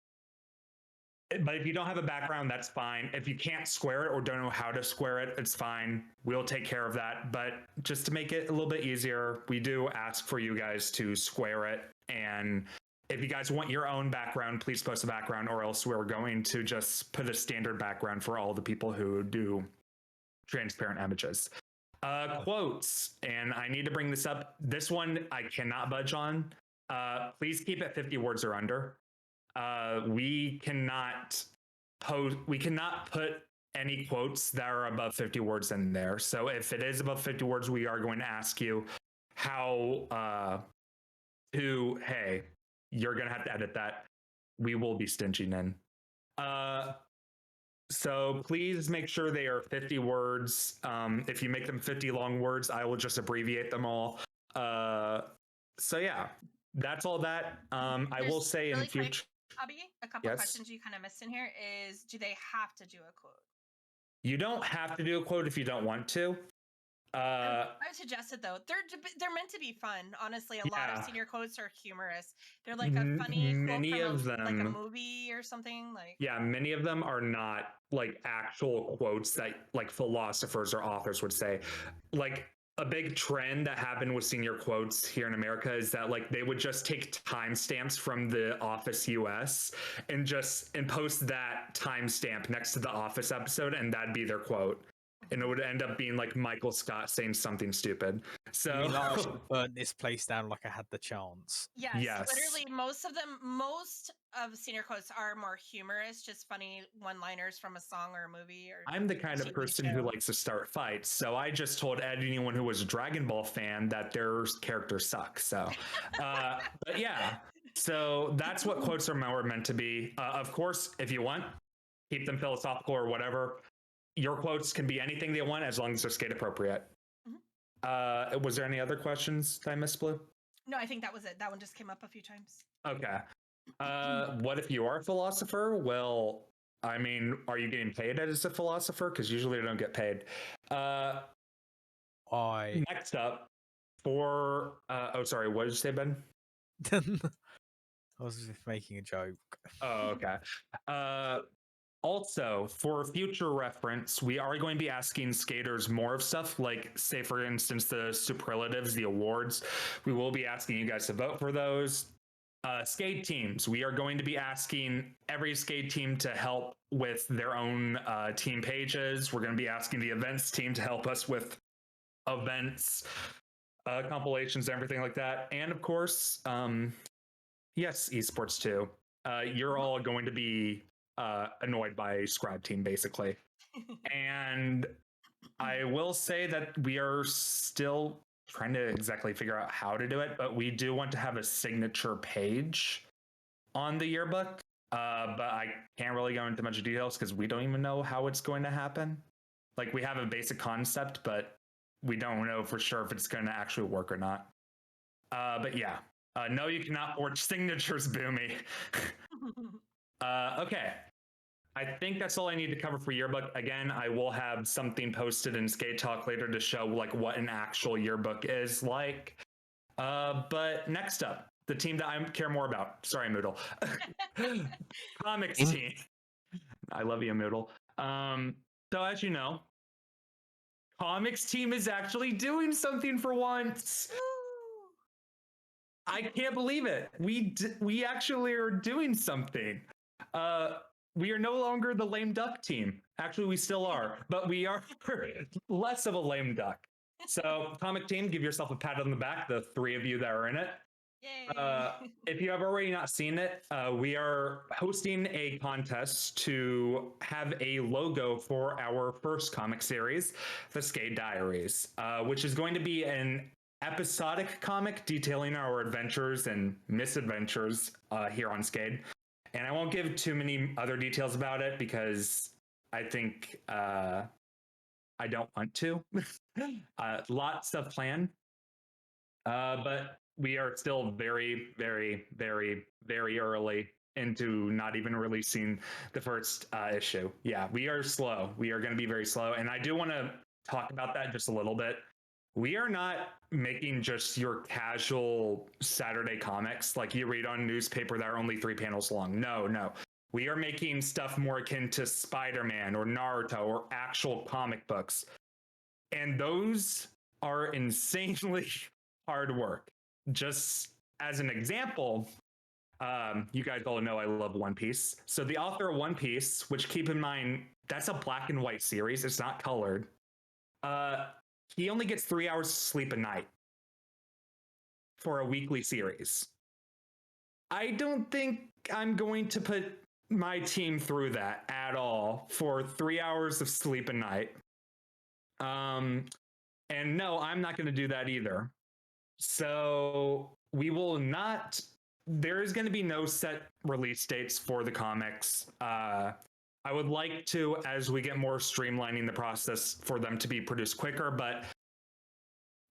if you don't have a background, that's fine. If you can't square it or don't know how to square it, it's fine. We'll take care of that. But just to make it a little bit easier, we do ask for you guys to square it. And if you guys want your own background, please post a background, or else we're going to just put a standard background for all the people who do transparent images. Quotes, and I need to bring this up. This one I cannot budge on. Please keep it 50 words or under. We cannot put any quotes that are above 50 words in there. So if it is above 50 words, we are going to ask you how hey, you're going to have to edit that. We will be stingy then. So please make sure they are 50 words. If you make them 50 long words, I will just abbreviate them all. So yeah, that's all that. I will say in future. Abby, a couple of questions you kind of missed in here is, do they have to do a quote? You don't have to do a quote if you don't want to. I would suggest it though. They're meant to be fun. Honestly, a lot of senior quotes are humorous. They're like a funny many quote of from them, like a movie or something. Like many of them are not like actual quotes that like philosophers or authors would say. Like a big trend that happened with senior quotes here in America is that like they would just take timestamps from the Office US and post that timestamp next to the Office episode, and that'd be their quote. And it would end up being like Michael Scott saying something stupid. So you I should have burnt this place down like I had the chance. Yes. Literally most of senior quotes are more humorous, just funny one-liners from a song or a movie. Or I'm the kind of person who likes to start fights, so I just told anyone who was a Dragon Ball fan that their character sucks. So, but yeah, so that's what quotes are more meant to be. Of course, if you want, keep them philosophical or whatever. Your quotes can be anything they want as long as they're skate appropriate. Was there any other questions that I missed, Blue? No, I think that was it. That one just came up a few times. Okay. What if you are a philosopher? Well, I mean, are you getting paid as a philosopher? Because usually I don't get paid. Next up, for sorry, what did you say, Ben? I was just making a joke. Oh, okay. Also, for future reference, we are going to be asking skaters more of stuff, like, say, for instance, the superlatives, the awards. We will be asking you guys to vote for those. Skate teams. We are going to be asking every skate team to help with their own team pages. We're going to be asking the events team to help us with events, compilations, everything like that. And of course, yes, esports too. You're all going to be annoyed by Scribe Team, basically. And I will say that we are still trying to exactly figure out how to do it, but we do want to have a signature page on the yearbook. But I can't really go into much details because we don't even know how it's going to happen. Like, we have a basic concept, but we don't know for sure if it's going to actually work or not. But yeah, no, you cannot forge signatures, Boomy. Okay. I think that's all I need to cover for yearbook. Again, I will have something posted in Skate Talk later to show like what an actual yearbook is like. But next up, the team that I care more about. Sorry, Moodle. Comics team. I love you, Moodle. So as you know, Comics team is actually doing something for once. I can't believe it. We actually are doing something. We are no longer the lame duck team. Actually, we still are, but we are less of a lame duck. So, comic team, give yourself a pat on the back. The three of you that are in it. If you have already not seen it, we are hosting a contest to have a logo for our first comic series, the Skate Diaries, which is going to be an episodic comic detailing our adventures and misadventures here on Skate. And I won't give too many other details about it because I think I don't want to. Lots of plan. But we are still very, very, very, very early into not even releasing the first issue. Yeah, we are slow. We are going to be very slow. And I do want to talk about that just a little bit. We are not making just your casual Saturday comics like you read on newspaper that are only 3 panels long. No. We are making stuff more akin to Spider-Man or Naruto or actual comic books. And those are insanely hard work. Just as an example, you guys all know I love One Piece. So the author of One Piece, which keep in mind, that's a black and white series. It's not colored. He only gets 3 hours of sleep a night for a weekly series. I don't think I'm going to put my team through that at all for 3 hours of sleep a night. And no, I'm not going to do that either. So we will not, there is going to be no set release dates for the comics. I would like to, as we get more streamlining the process, for them to be produced quicker, but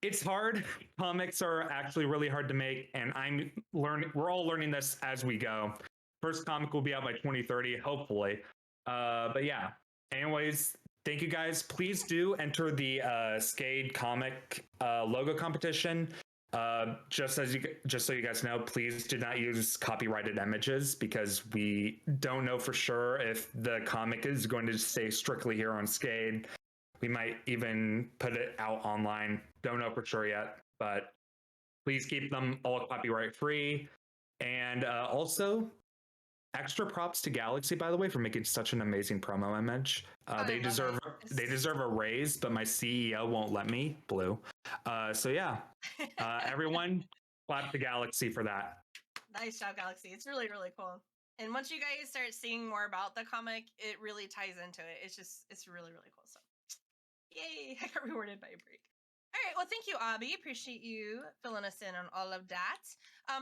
it's hard. Comics are actually really hard to make, and we're all learning this as we go. First comic will be out by 2030, hopefully. But yeah, anyways, thank you guys. Please do enter the Skade comic logo competition. Just so you guys know, please do not use copyrighted images because we don't know for sure if the comic is going to stay strictly here on Skade. We might even put it out online. Don't know for sure yet, but please keep them all copyright free. And also, extra props to Galaxy, by the way, for making such an amazing promo image. They deserve a raise, but my CEO won't let me. Blue. So yeah, everyone, clap to Galaxy for that. Nice job, Galaxy. It's really, really cool. And once you guys start seeing more about the comic, it really ties into it. It's really, really cool. So, yay! I got rewarded by a break. All right. Well, thank you, Abby. Appreciate you filling us in on all of that.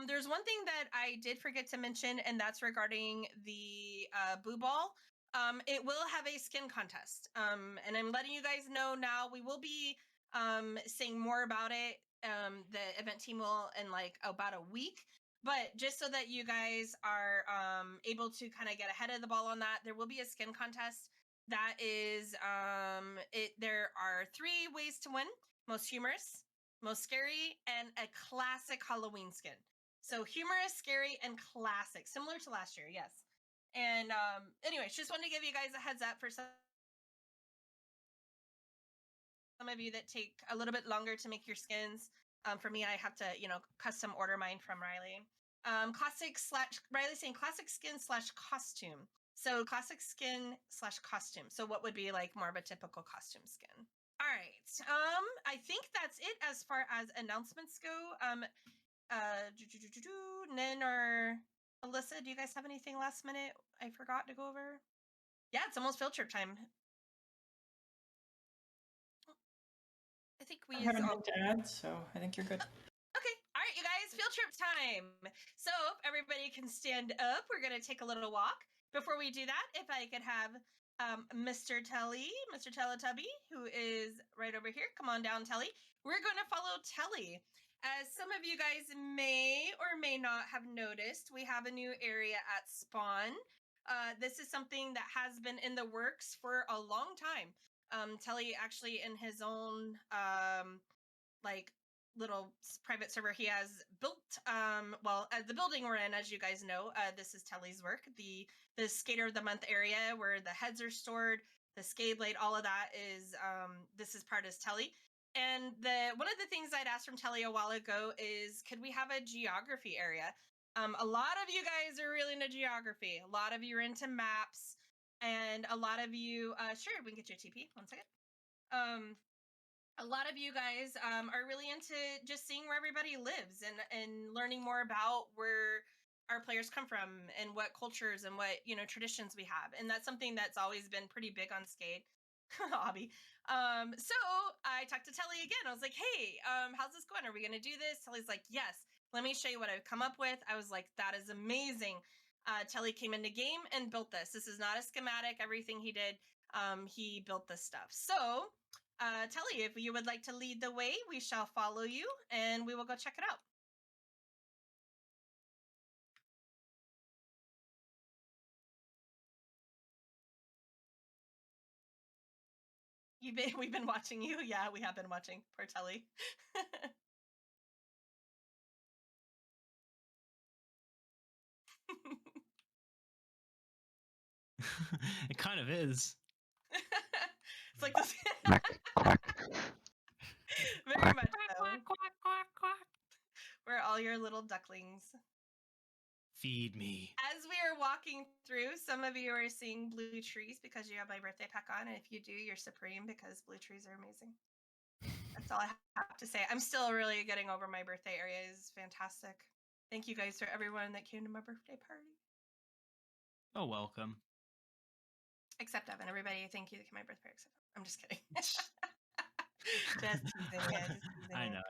There's one thing that I did forget to mention, and that's regarding the Boo Ball. It will have a skin contest. And I'm letting you guys know now. We will be saying more about it. The event team will in like about a week. But just so that you guys are able to kind of get ahead of the ball on that, there will be a skin contest. That is, there are 3 ways to win: most humorous, most scary, and a classic Halloween skin. So humorous, scary, and classic, similar to last year, yes. And anyways, just wanted to give you guys a heads up for some of you that take a little bit longer to make your skins. For me, I have to, custom order mine from Riley. Riley's saying classic skin / costume. So classic skin / costume. So what would be like more of a typical costume skin? All right. I think that's it as far as announcements go. Nin or Alyssa, do you guys have anything last minute I forgot to go over? Yeah, it's almost field trip time. I think we I haven't been to add, so I think you're good. Okay. All right, you guys, field trip time. So if everybody can stand up, we're going to take a little walk. Before we do that, if I could have Mr. Teletubby, who is right over here. Come on down, Telly. We're going to follow Telly. As some of you guys may or may not have noticed, we have a new area at Spawn. This is something that has been in the works for a long time. Telly actually in his own like little private server he has built the building we're in, as you guys know, this is Telly's work. The Skader of the Month area where the heads are stored, the skate blade, all of that is this is part of Telly. And one of the things I'd asked from Telly a while ago is, could we have a geography area? A lot of you guys are really into geography. A lot of you are into maps, and a lot of you sure, we can get you a TP. 1 second. A lot of you guys are really into just seeing where everybody lives and learning more about where our players come from and what cultures and what traditions we have, and that's something that's always been pretty big on Skate. Hobby. So I talked to Telly again. I was like, hey, how's this going? Are we gonna do this? Telly's like, yes, let me show you what I've come up with. I was like, that is amazing. Telly came into game and built this. This is not a schematic. Everything he did, he built this stuff. So Telly, if you would like to lead the way, we shall follow you and we will go check it out. We've been watching you. Yeah, we have been watching. Poor Telly. It kind of is. It's like this. Quack, quack. Very much so. We're all your little ducklings. Feed me. As we are walking through, some of you are seeing blue trees because you have my birthday pack on, and if you do, you're supreme because blue trees are amazing. That's all I have to say. I'm still really getting over my birthday area. Is fantastic. Thank you guys for everyone that came to my birthday party. Oh, welcome. Except Evan. Everybody, thank you that came to my birthday. Except I'm just kidding. Just teasing you. I know.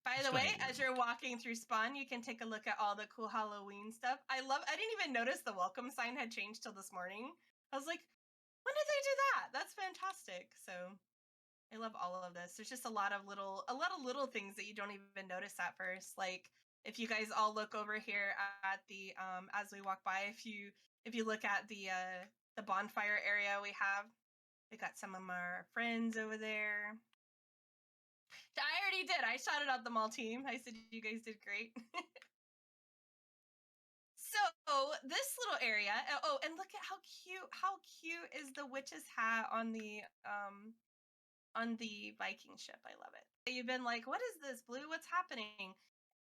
By the way, as you're walking through Spawn, you can take a look at all the cool Halloween stuff. I didn't even notice the welcome sign had changed till this morning. I was like, when did they do that? That's fantastic. So I love all of this. There's just a lot of little things that you don't even notice at first. Like if you guys all look over here at the as we walk by, if you look at the bonfire area we got some of our friends over there. I already did. I shouted out the mall team. I said you guys did great. So this little area. Oh, and look at how cute is the witch's hat on the Viking ship. I love it. You've been like, what is this, Blue? What's happening?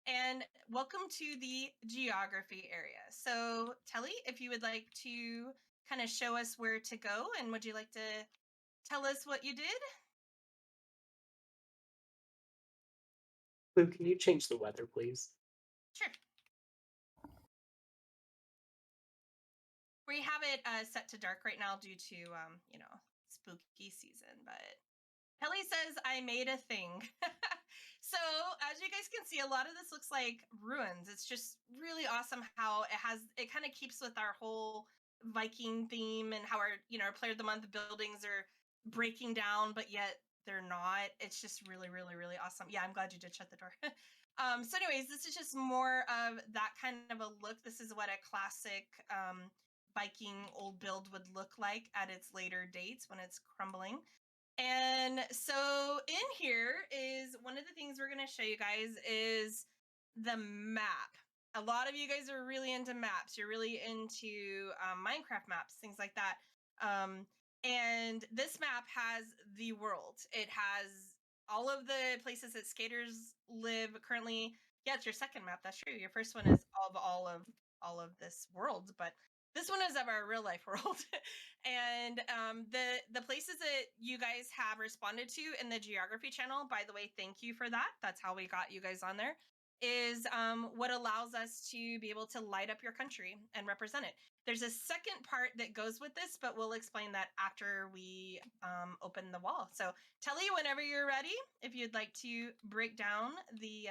And welcome to the geography area. So Telly, if you would like to kind of show us where to go, and would you like to tell us what you did? Blue, can you change the weather, please? Sure. We have it set to dark right now due to spooky season, but Kelly says I made a thing. So as you guys can see, a lot of this looks like ruins. It's just really awesome how it kind of keeps with our whole Viking theme and how our player of the month buildings are breaking down, but yet they're not. It's just really, really, really awesome. Yeah, I'm glad you did shut the door. So anyways, this is just more of that kind of a look. This is what a classic Viking old build would look like at its later dates when it's crumbling. And so in here is one of the things we're going to show you guys is the map. A lot of you guys are really into maps. You're really into Minecraft maps, things like that. And this map has the world. It has all of the places that skaters live currently. Yeah, it's your second map. That's true. Your first one is of all of this world, but this one is of our real life world. And the places that you guys have responded to in the geography channel, by the way, thank you for that. That's how we got you guys on there, is what allows us to be able to light up your country and represent it. There's a second part that goes with this, but we'll explain that after we open the wall. So Telly, whenever you're ready, if you'd like to break down the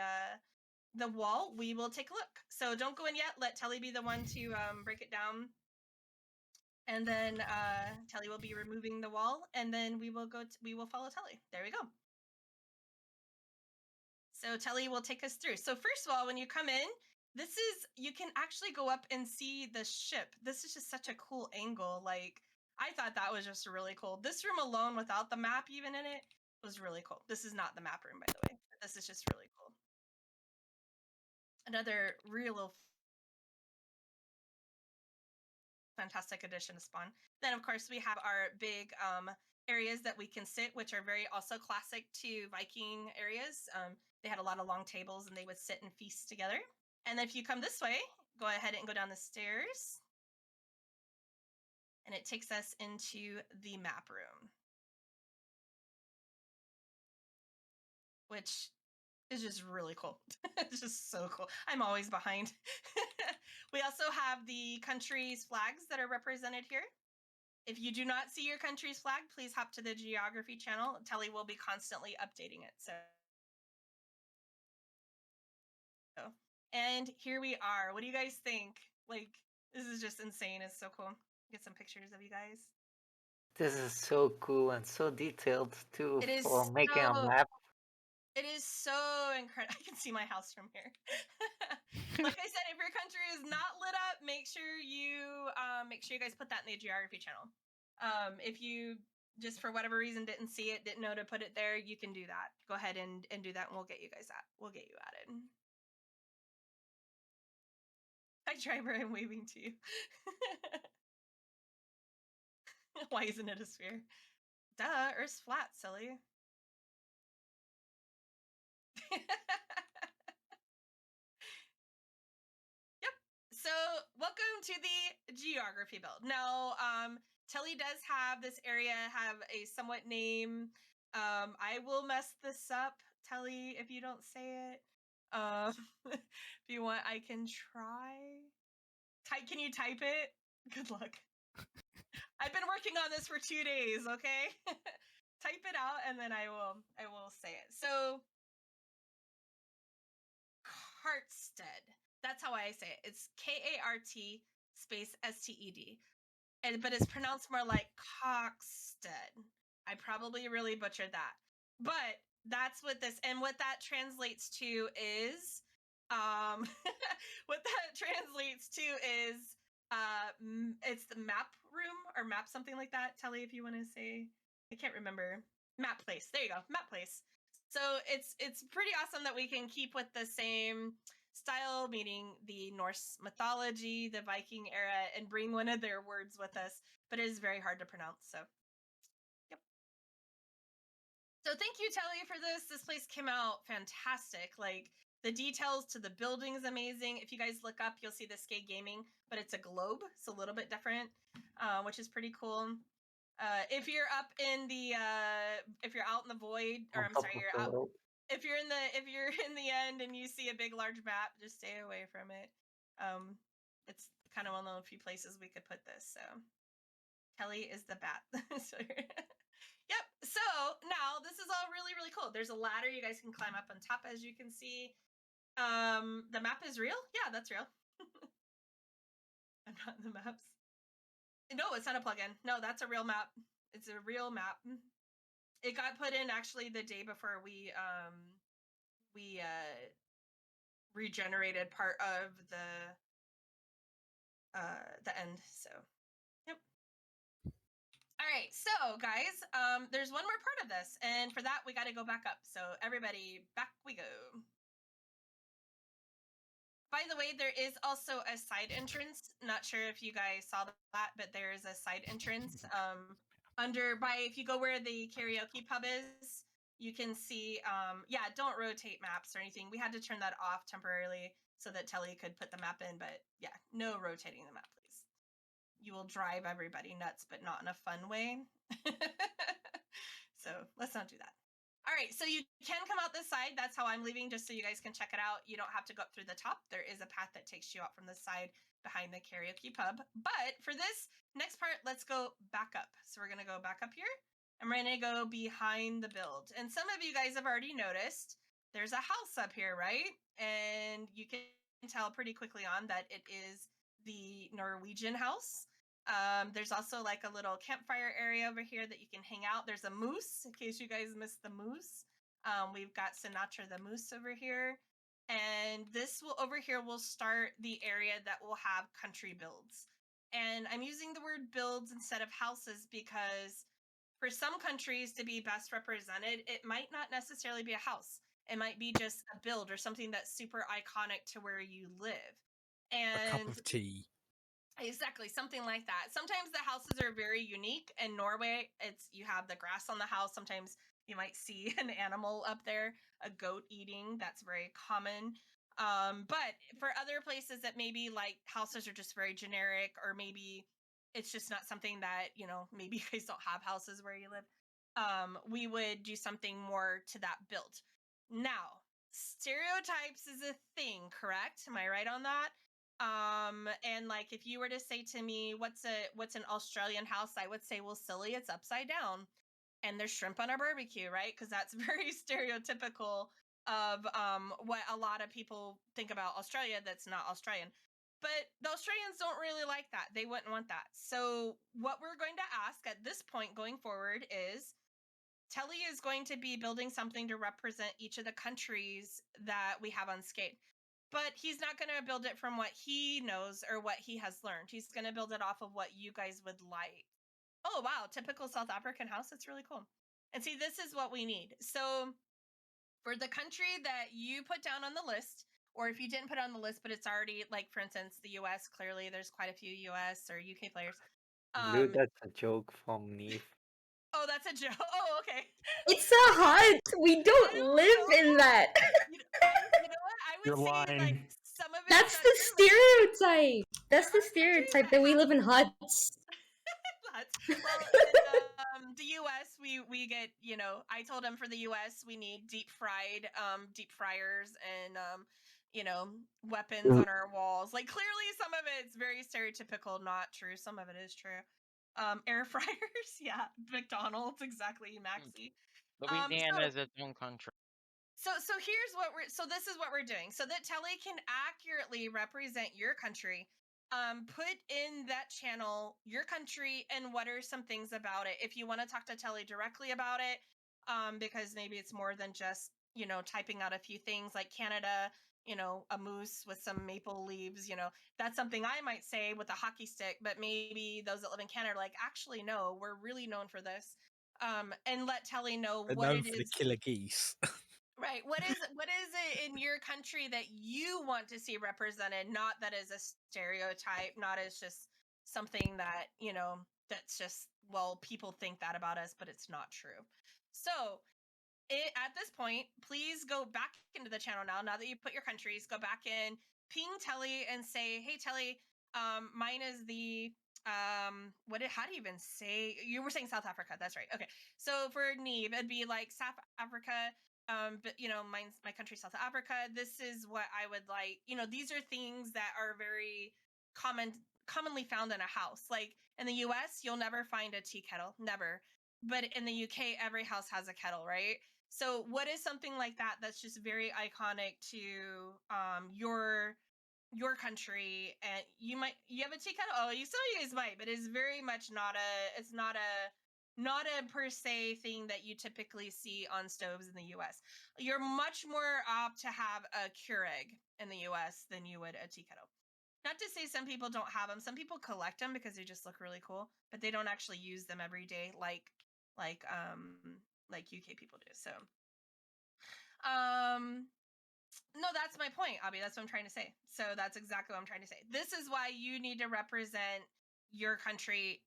wall, we will take a look. So don't go in yet. Let Telly be the one to break it down. And then Telly will be removing the wall, and then we will follow Telly. There we go. So Telly will take us through. So first of all, when you come in, this is, you can actually go up and see the ship. This is just such a cool angle. Like, I thought that was just really cool. This room alone, without the map even in it, was really cool. This is not the map room, by the way. This is just really cool. Another real fantastic addition to Spawn. Then, of course, we have our big areas that we can sit, which are very also classic to Viking areas. They had a lot of long tables, and they would sit and feast together. And if you come this way, go ahead and go down the stairs. And it takes us into the map room, which is just really cool. It's just so cool. I'm always behind. We also have the country's flags that are represented here. If you do not see your country's flag, please hop to the geography channel. Telly will be constantly updating it. So, and here we are. What do you guys think? Like, this is just insane. It's so cool. Get some pictures of you guys. This is so cool and so detailed too It is for making a so- map. It is so incredible. I can see my house from here. Like I said, if your country is not lit up, make sure you guys put that in the geography channel. If you just for whatever reason didn't see it, didn't know to put it there, you can do that. Go ahead and do that, and we'll get you guys at. We'll get you added. Hi, driver. I'm waving to you. Why isn't it a sphere? Duh, Earth's flat, silly. Yep. So welcome to the geography build. Now, Telly does have this area have a somewhat name. I will mess this up, Telly, if you don't say it. If you want, I can try. Can you type it? Good luck. I've been working on this for 2 days, okay? Type it out and then I will say it. So Kartsted. That's how I say it. It's Kart space STED. But it's pronounced more like Coxted. I probably really butchered that. But that's what this, and what that translates to is what that translates to is it's the map room or map something like that. Telly, if you want to say, I can't remember. Map place. There you go. Map place. So it's pretty awesome that we can keep with the same style, meaning the Norse mythology, the Viking era, and bring one of their words with us, but it is very hard to pronounce. So, yep. So thank you, Telly, for this. This place came out fantastic. Like, the details to the building is amazing. If you guys look up, you'll see the Skate Gaming, but it's a globe. It's a little bit different, which is pretty cool. If you're up in the, if you're out in the void, or I'm sorry, you're out. If you're in the end and you see a big large map, just stay away from it. It's kind of one of the few places we could put this. So Kelly is the bat. Yep. So now this is all really, really cool. There's a ladder you guys can climb up on top, as you can see. The map is real. Yeah, that's real. I'm not in the maps. No, it's not a plugin. No, that's a real map. It's a real map. It got put in actually the day before we regenerated part of the end. So, yep. All right, so guys, there's one more part of this, and for that we got to go back up. So everybody, back we go. By the way, there is also a side entrance. Not sure if you guys saw that, but there is a side entrance. If you go where the karaoke pub is, you can see, yeah, don't rotate maps or anything. We had to turn that off temporarily so that Telly could put the map in, but yeah, no rotating the map, please. You will drive everybody nuts, but not in a fun way. So let's not do that. All right, so you can come out this side. That's how I'm leaving, just so you guys can check it out. You don't have to go up through the top. There is a path that takes you out from the side behind the karaoke pub. But for this next part, let's go back up. So we're going to go back up here, and we're going to go behind the build. And some of you guys have already noticed there's a house up here, right? And you can tell pretty quickly on that it is the Norwegian house. There's also like a little campfire area over here that you can hang out. There's a moose, in case you guys missed the moose. We've got Sinatra the moose over here. And this will over here will start the area that will have country builds. And I'm using the word builds instead of houses because for some countries to be best represented, it might not necessarily be a house. It might be just a build or something that's super iconic to where you live. And a cup of tea. Exactly, something like that. Sometimes the houses are very unique. In Norway, it's you have the grass on the house. Sometimes you might see an animal up there, a goat eating. That's very common. But for other places that maybe like houses are just very generic, or maybe it's just not something that, maybe you guys don't have houses where you live. We would do something more to that build. Now, stereotypes is a thing, correct? Am I right on that? And like if you were to say to me, what's an Australian house, I would say, well, silly, it's upside down and there's shrimp on a barbecue, right? Because that's very stereotypical of what a lot of people think about Australia that's not Australian. But the Australians don't really like that. They wouldn't want that. So what we're going to ask at this point going forward is Telly is going to be building something to represent each of the countries that we have on Skate. But he's not going to build it from what he knows or what he has learned. He's going to build it off of what you guys would like. Oh, wow. Typical South African house. That's really cool. And see, this is what we need. So for the country that you put down on the list, or if you didn't put on the list, but it's already like, for instance, the US, clearly there's quite a few US or UK players. Blue, that's a joke from Neve. Oh, that's a joke. Oh, okay. It's a hut. We don't live in that. You know what? I would You're say lying. like some of it. That's the stereotype. That's the stereotype that we live in huts. Well, in the U.S., we get, I told him for the U.S. we need deep fryers and weapons on our walls. Like clearly, some of it's very stereotypical, not true. Some of it is true. Air fryers, yeah. McDonald's, exactly, Maxi. Louisiana is its own country. So here's what this is what we're doing so that Telly can accurately represent your country. Put in that channel your country and what are some things about it. If you want to talk to Telly directly about it, because maybe it's more than just typing out a few things like Canada, a moose with some maple leaves. That's something I might say with a hockey stick, but maybe those that live in Canada are like, actually no, we're really known for this. And let Telly know They're what known it for is. the killer geese. Right. What is it in your country that you want to see represented? Not that as a stereotype, not as just something that, that's just, well, people think that about us, but it's not true. So at this point, please go back into the channel now that you put your countries, go back in, ping Telly and say, hey, Telly, mine is the, how do you even say, you were saying South Africa. That's right. Okay. So for Neve, it'd be like South Africa. But my country, South Africa. This is what I would like. These are things that are very commonly found in a house. Like in the US, you'll never find a tea kettle, never. But in the UK, every house has a kettle, right? So what is something like that that's just very iconic to your country? And you have a tea kettle? Oh, some of you guys might, but it's very much not a per se thing that you typically see on stoves in the US. You're much more apt to have a Keurig in the US than you would a tea kettle. Not to say some people don't have them. Some people collect them because they just look really cool, but they don't actually use them every day like UK people do. So no, that's my point, Abby. That's what I'm trying to say. So that's exactly what I'm trying to say. This is why you need to represent your country,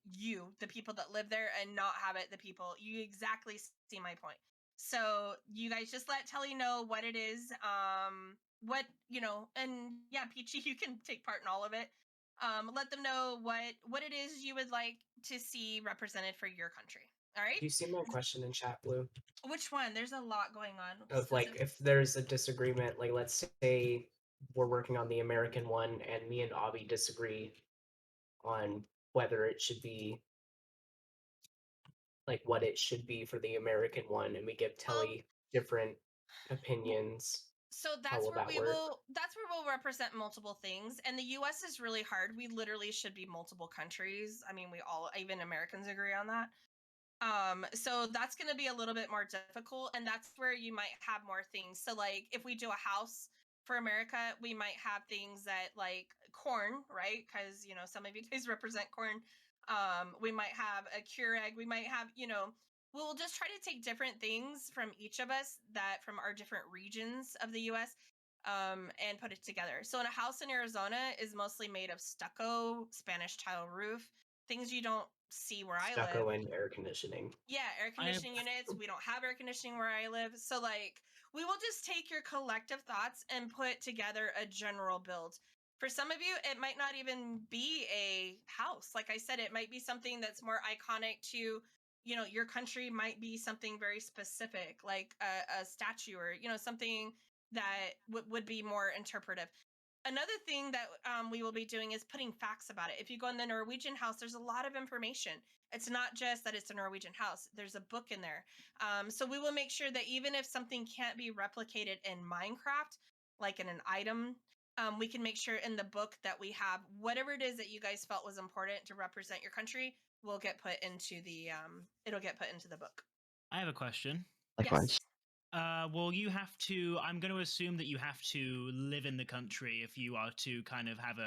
the people that live there, and not have it the people. You exactly see my point. So you guys just let Telly know what it is, and yeah, Peachy, you can take part in all of it. Let them know what it is you would like to see represented for your country. All right. Do you see my question in chat, Blue? Which one? There's a lot going on. Of like, if there's a disagreement, like let's say we're working on the American one, and me and Abby disagree on whether it should be like what it should be for the American one, and we give Telly different opinions. So How that's will where that work? that's where we'll represent multiple things. And the US is really hard. We literally should be multiple countries. I mean, we all, even Americans, agree on that. So that's going to be a little bit more difficult, and that's where you might have more things. So like if we do a house, for America, we might have things that like corn, right? Because some of you guys represent corn. We might have a Keurig. We might have, we'll just try to take different things from each of us that from our different regions of the U.S. And put it together. So in a house in Arizona is mostly made of stucco, Spanish tile roof, things you don't see where I live. Stucco and air conditioning. Yeah, air conditioning units. We don't have air conditioning where I live. So like we will just take your collective thoughts and put together a general build. For some of you, it might not even be a house. Like I said, it might be something that's more iconic to, your country might be something very specific, like a statue or, something that would be more interpretive. Another thing that we will be doing is putting facts about it. If you go in the Norwegian house, there's a lot of information. It's not just that it's a Norwegian house. There's a book in there. So we will make sure that even if something can't be replicated in Minecraft, like in an item, we can make sure in the book that we have whatever it is that you guys felt was important to represent your country will get put into the it'll get put into the book. I have a question. Yes. Well, you have to. I'm going to assume that you have to live in the country if you are to kind of have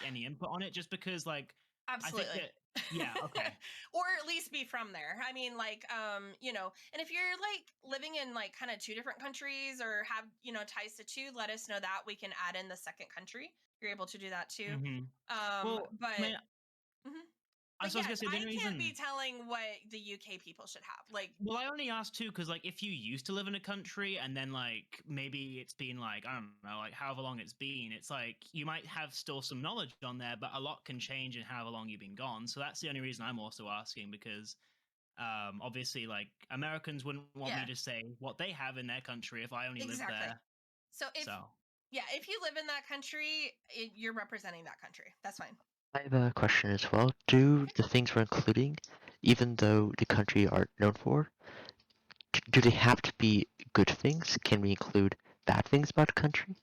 any input on it. Just because, Absolutely. I think that, yeah, okay. Or at least be from there. I mean, and if you're like living in like kind of two different countries or have, ties to two, let us know that we can add in the second country. You're able to do that too. Well, but man, Mhm. I But was gonna yes, say the I only can't be reason. telling what the UK people should have. Like, Well, I only asked too because, if you used to live in a country and then, maybe it's been I don't know, however long it's been, it's you might have still some knowledge on there, but a lot can change in however long you've been gone. So that's the only reason I'm also asking because, obviously, Americans wouldn't want me Yeah. to say what they have in their country if I only live exactly. there. So if you live in that country, you're representing that country. That's fine. I have a question as well. Do the things we're including, even though the country are known for, do they have to be good things? Can we include bad things about the country?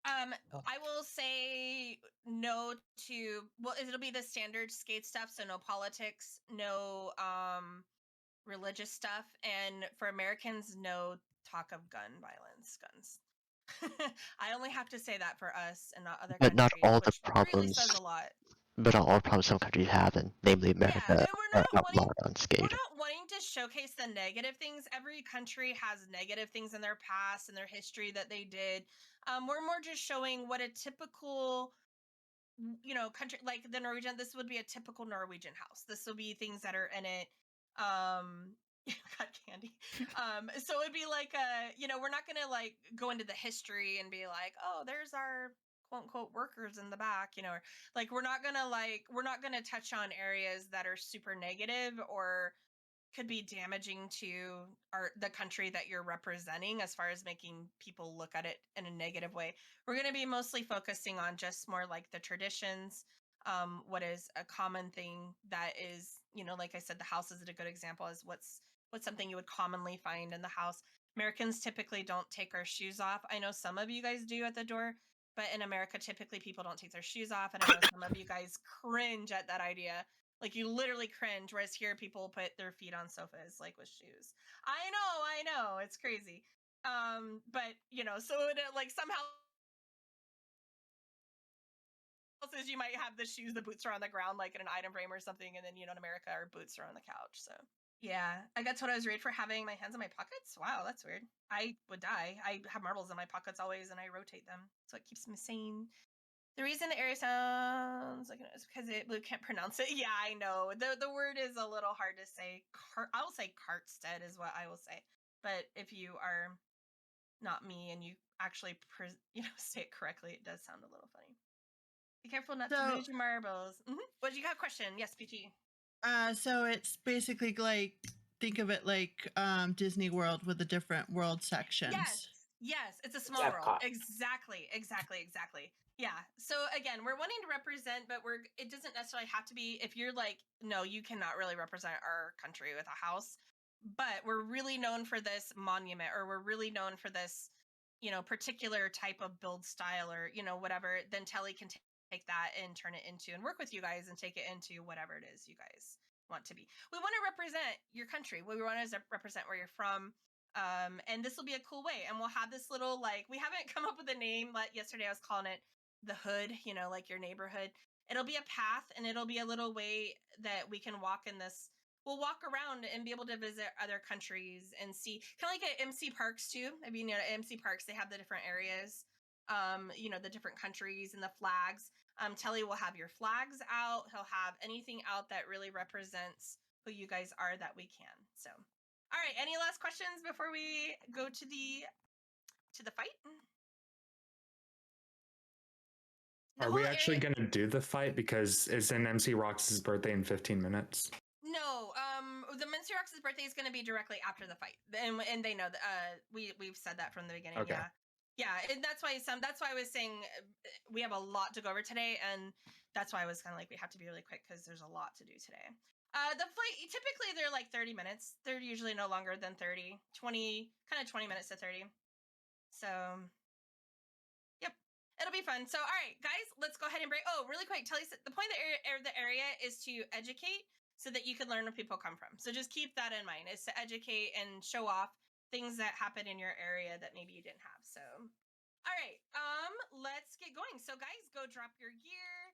I will say no to it'll be the standard skate stuff, so no politics, no religious stuff, and for Americans, no talk of gun violence, guns. I only have to say that for us and not other But not countries, all the which really problems. says a lot. But not all problems some countries have, and namely America, and are outlawed on we're skate. not wanting to showcase the negative things. Every country has negative things in their past and their history that they did. We're more just showing what a typical country like the Norwegian, this would be a typical Norwegian house. This will be things that are in it. Got candy. So it'd be like we're not gonna go into the history and be like, oh, there's our quote unquote workers in the back, or we're not gonna touch on areas that are super negative or could be damaging to the country that you're representing as far as making people look at it in a negative way. We're going to be mostly focusing on just more like the traditions, what is a common thing that is, like I said, the house is a good example, is what's something you would commonly find in the house. Americans typically don't take our shoes off. I know some of you guys do at the door, but in America, typically people don't take their shoes off. And I know some of you guys cringe at that idea. Like you literally cringe, whereas here people put their feet on sofas like with shoes. I know, it's crazy. But so it, some houses you might have the shoes, the boots are on the ground, like in an item frame or something, and then in America our boots are on the couch. So yeah, I got told I was weird for having my hands in my pockets. Wow, that's weird. I would die. I have marbles in my pockets always, and I rotate them, so it keeps me sane. The reason the area sounds like it's because Blue can't pronounce it. Yeah, I know. The word is a little hard to say. I will say Cartstead is what I will say. But if you are not me and you actually say it correctly, it does sound a little funny. Be careful not to lose your marbles. What you got a question? Yes, PG. So it's basically think of it like Disney World with the different world sections. Yes, it's a small world. Exactly. Yeah. So again, we're wanting to represent, but it doesn't necessarily have to be. If you're like, no, you cannot really represent our country with a house, but we're really known for this monument, or we're really known for this, particular type of build style, or whatever. Then Telly can take that and turn it into and work with you guys and take it into whatever it is you guys want to be. We want to represent your country. We want to represent where you're from. And this will be a cool way. And we'll have this little, like, we haven't come up with a name. Like yesterday, I was calling it the hood, you know, like your neighborhood. It'll be a path, and it'll be a little way that we can walk in this. We'll walk around and be able to visit other countries and see, kind of like at MC Parks too. I mean, you know, at MC Parks, they have the different areas, you know, the different countries and the flags. Telly will have your flags out. He'll have anything out that really represents who you guys are that we can. So, all right. Any last questions before we go to the fight? Are we actually going to do the fight? Because it's in MC Rox's birthday in 15 minutes. No, the MC Rox's birthday is going to be directly after the fight, and they know that. We've said that from the beginning. Okay. Yeah, and that's why I was saying we have a lot to go over today, and that's why I was kind of like we have to be really quick because there's a lot to do today. The fight, typically they're like 30 minutes. They're usually no longer than 30, 20, kind of 20 minutes to 30. So, yep, it'll be fun. So, all right, guys, let's go ahead and break. Oh, really quick, tell you the point of the area is to educate so that you can learn where people come from. So just keep that in mind, is to educate and show off things that happen in your area that maybe you didn't have. So, all right, let's get going. So guys, go drop your gear.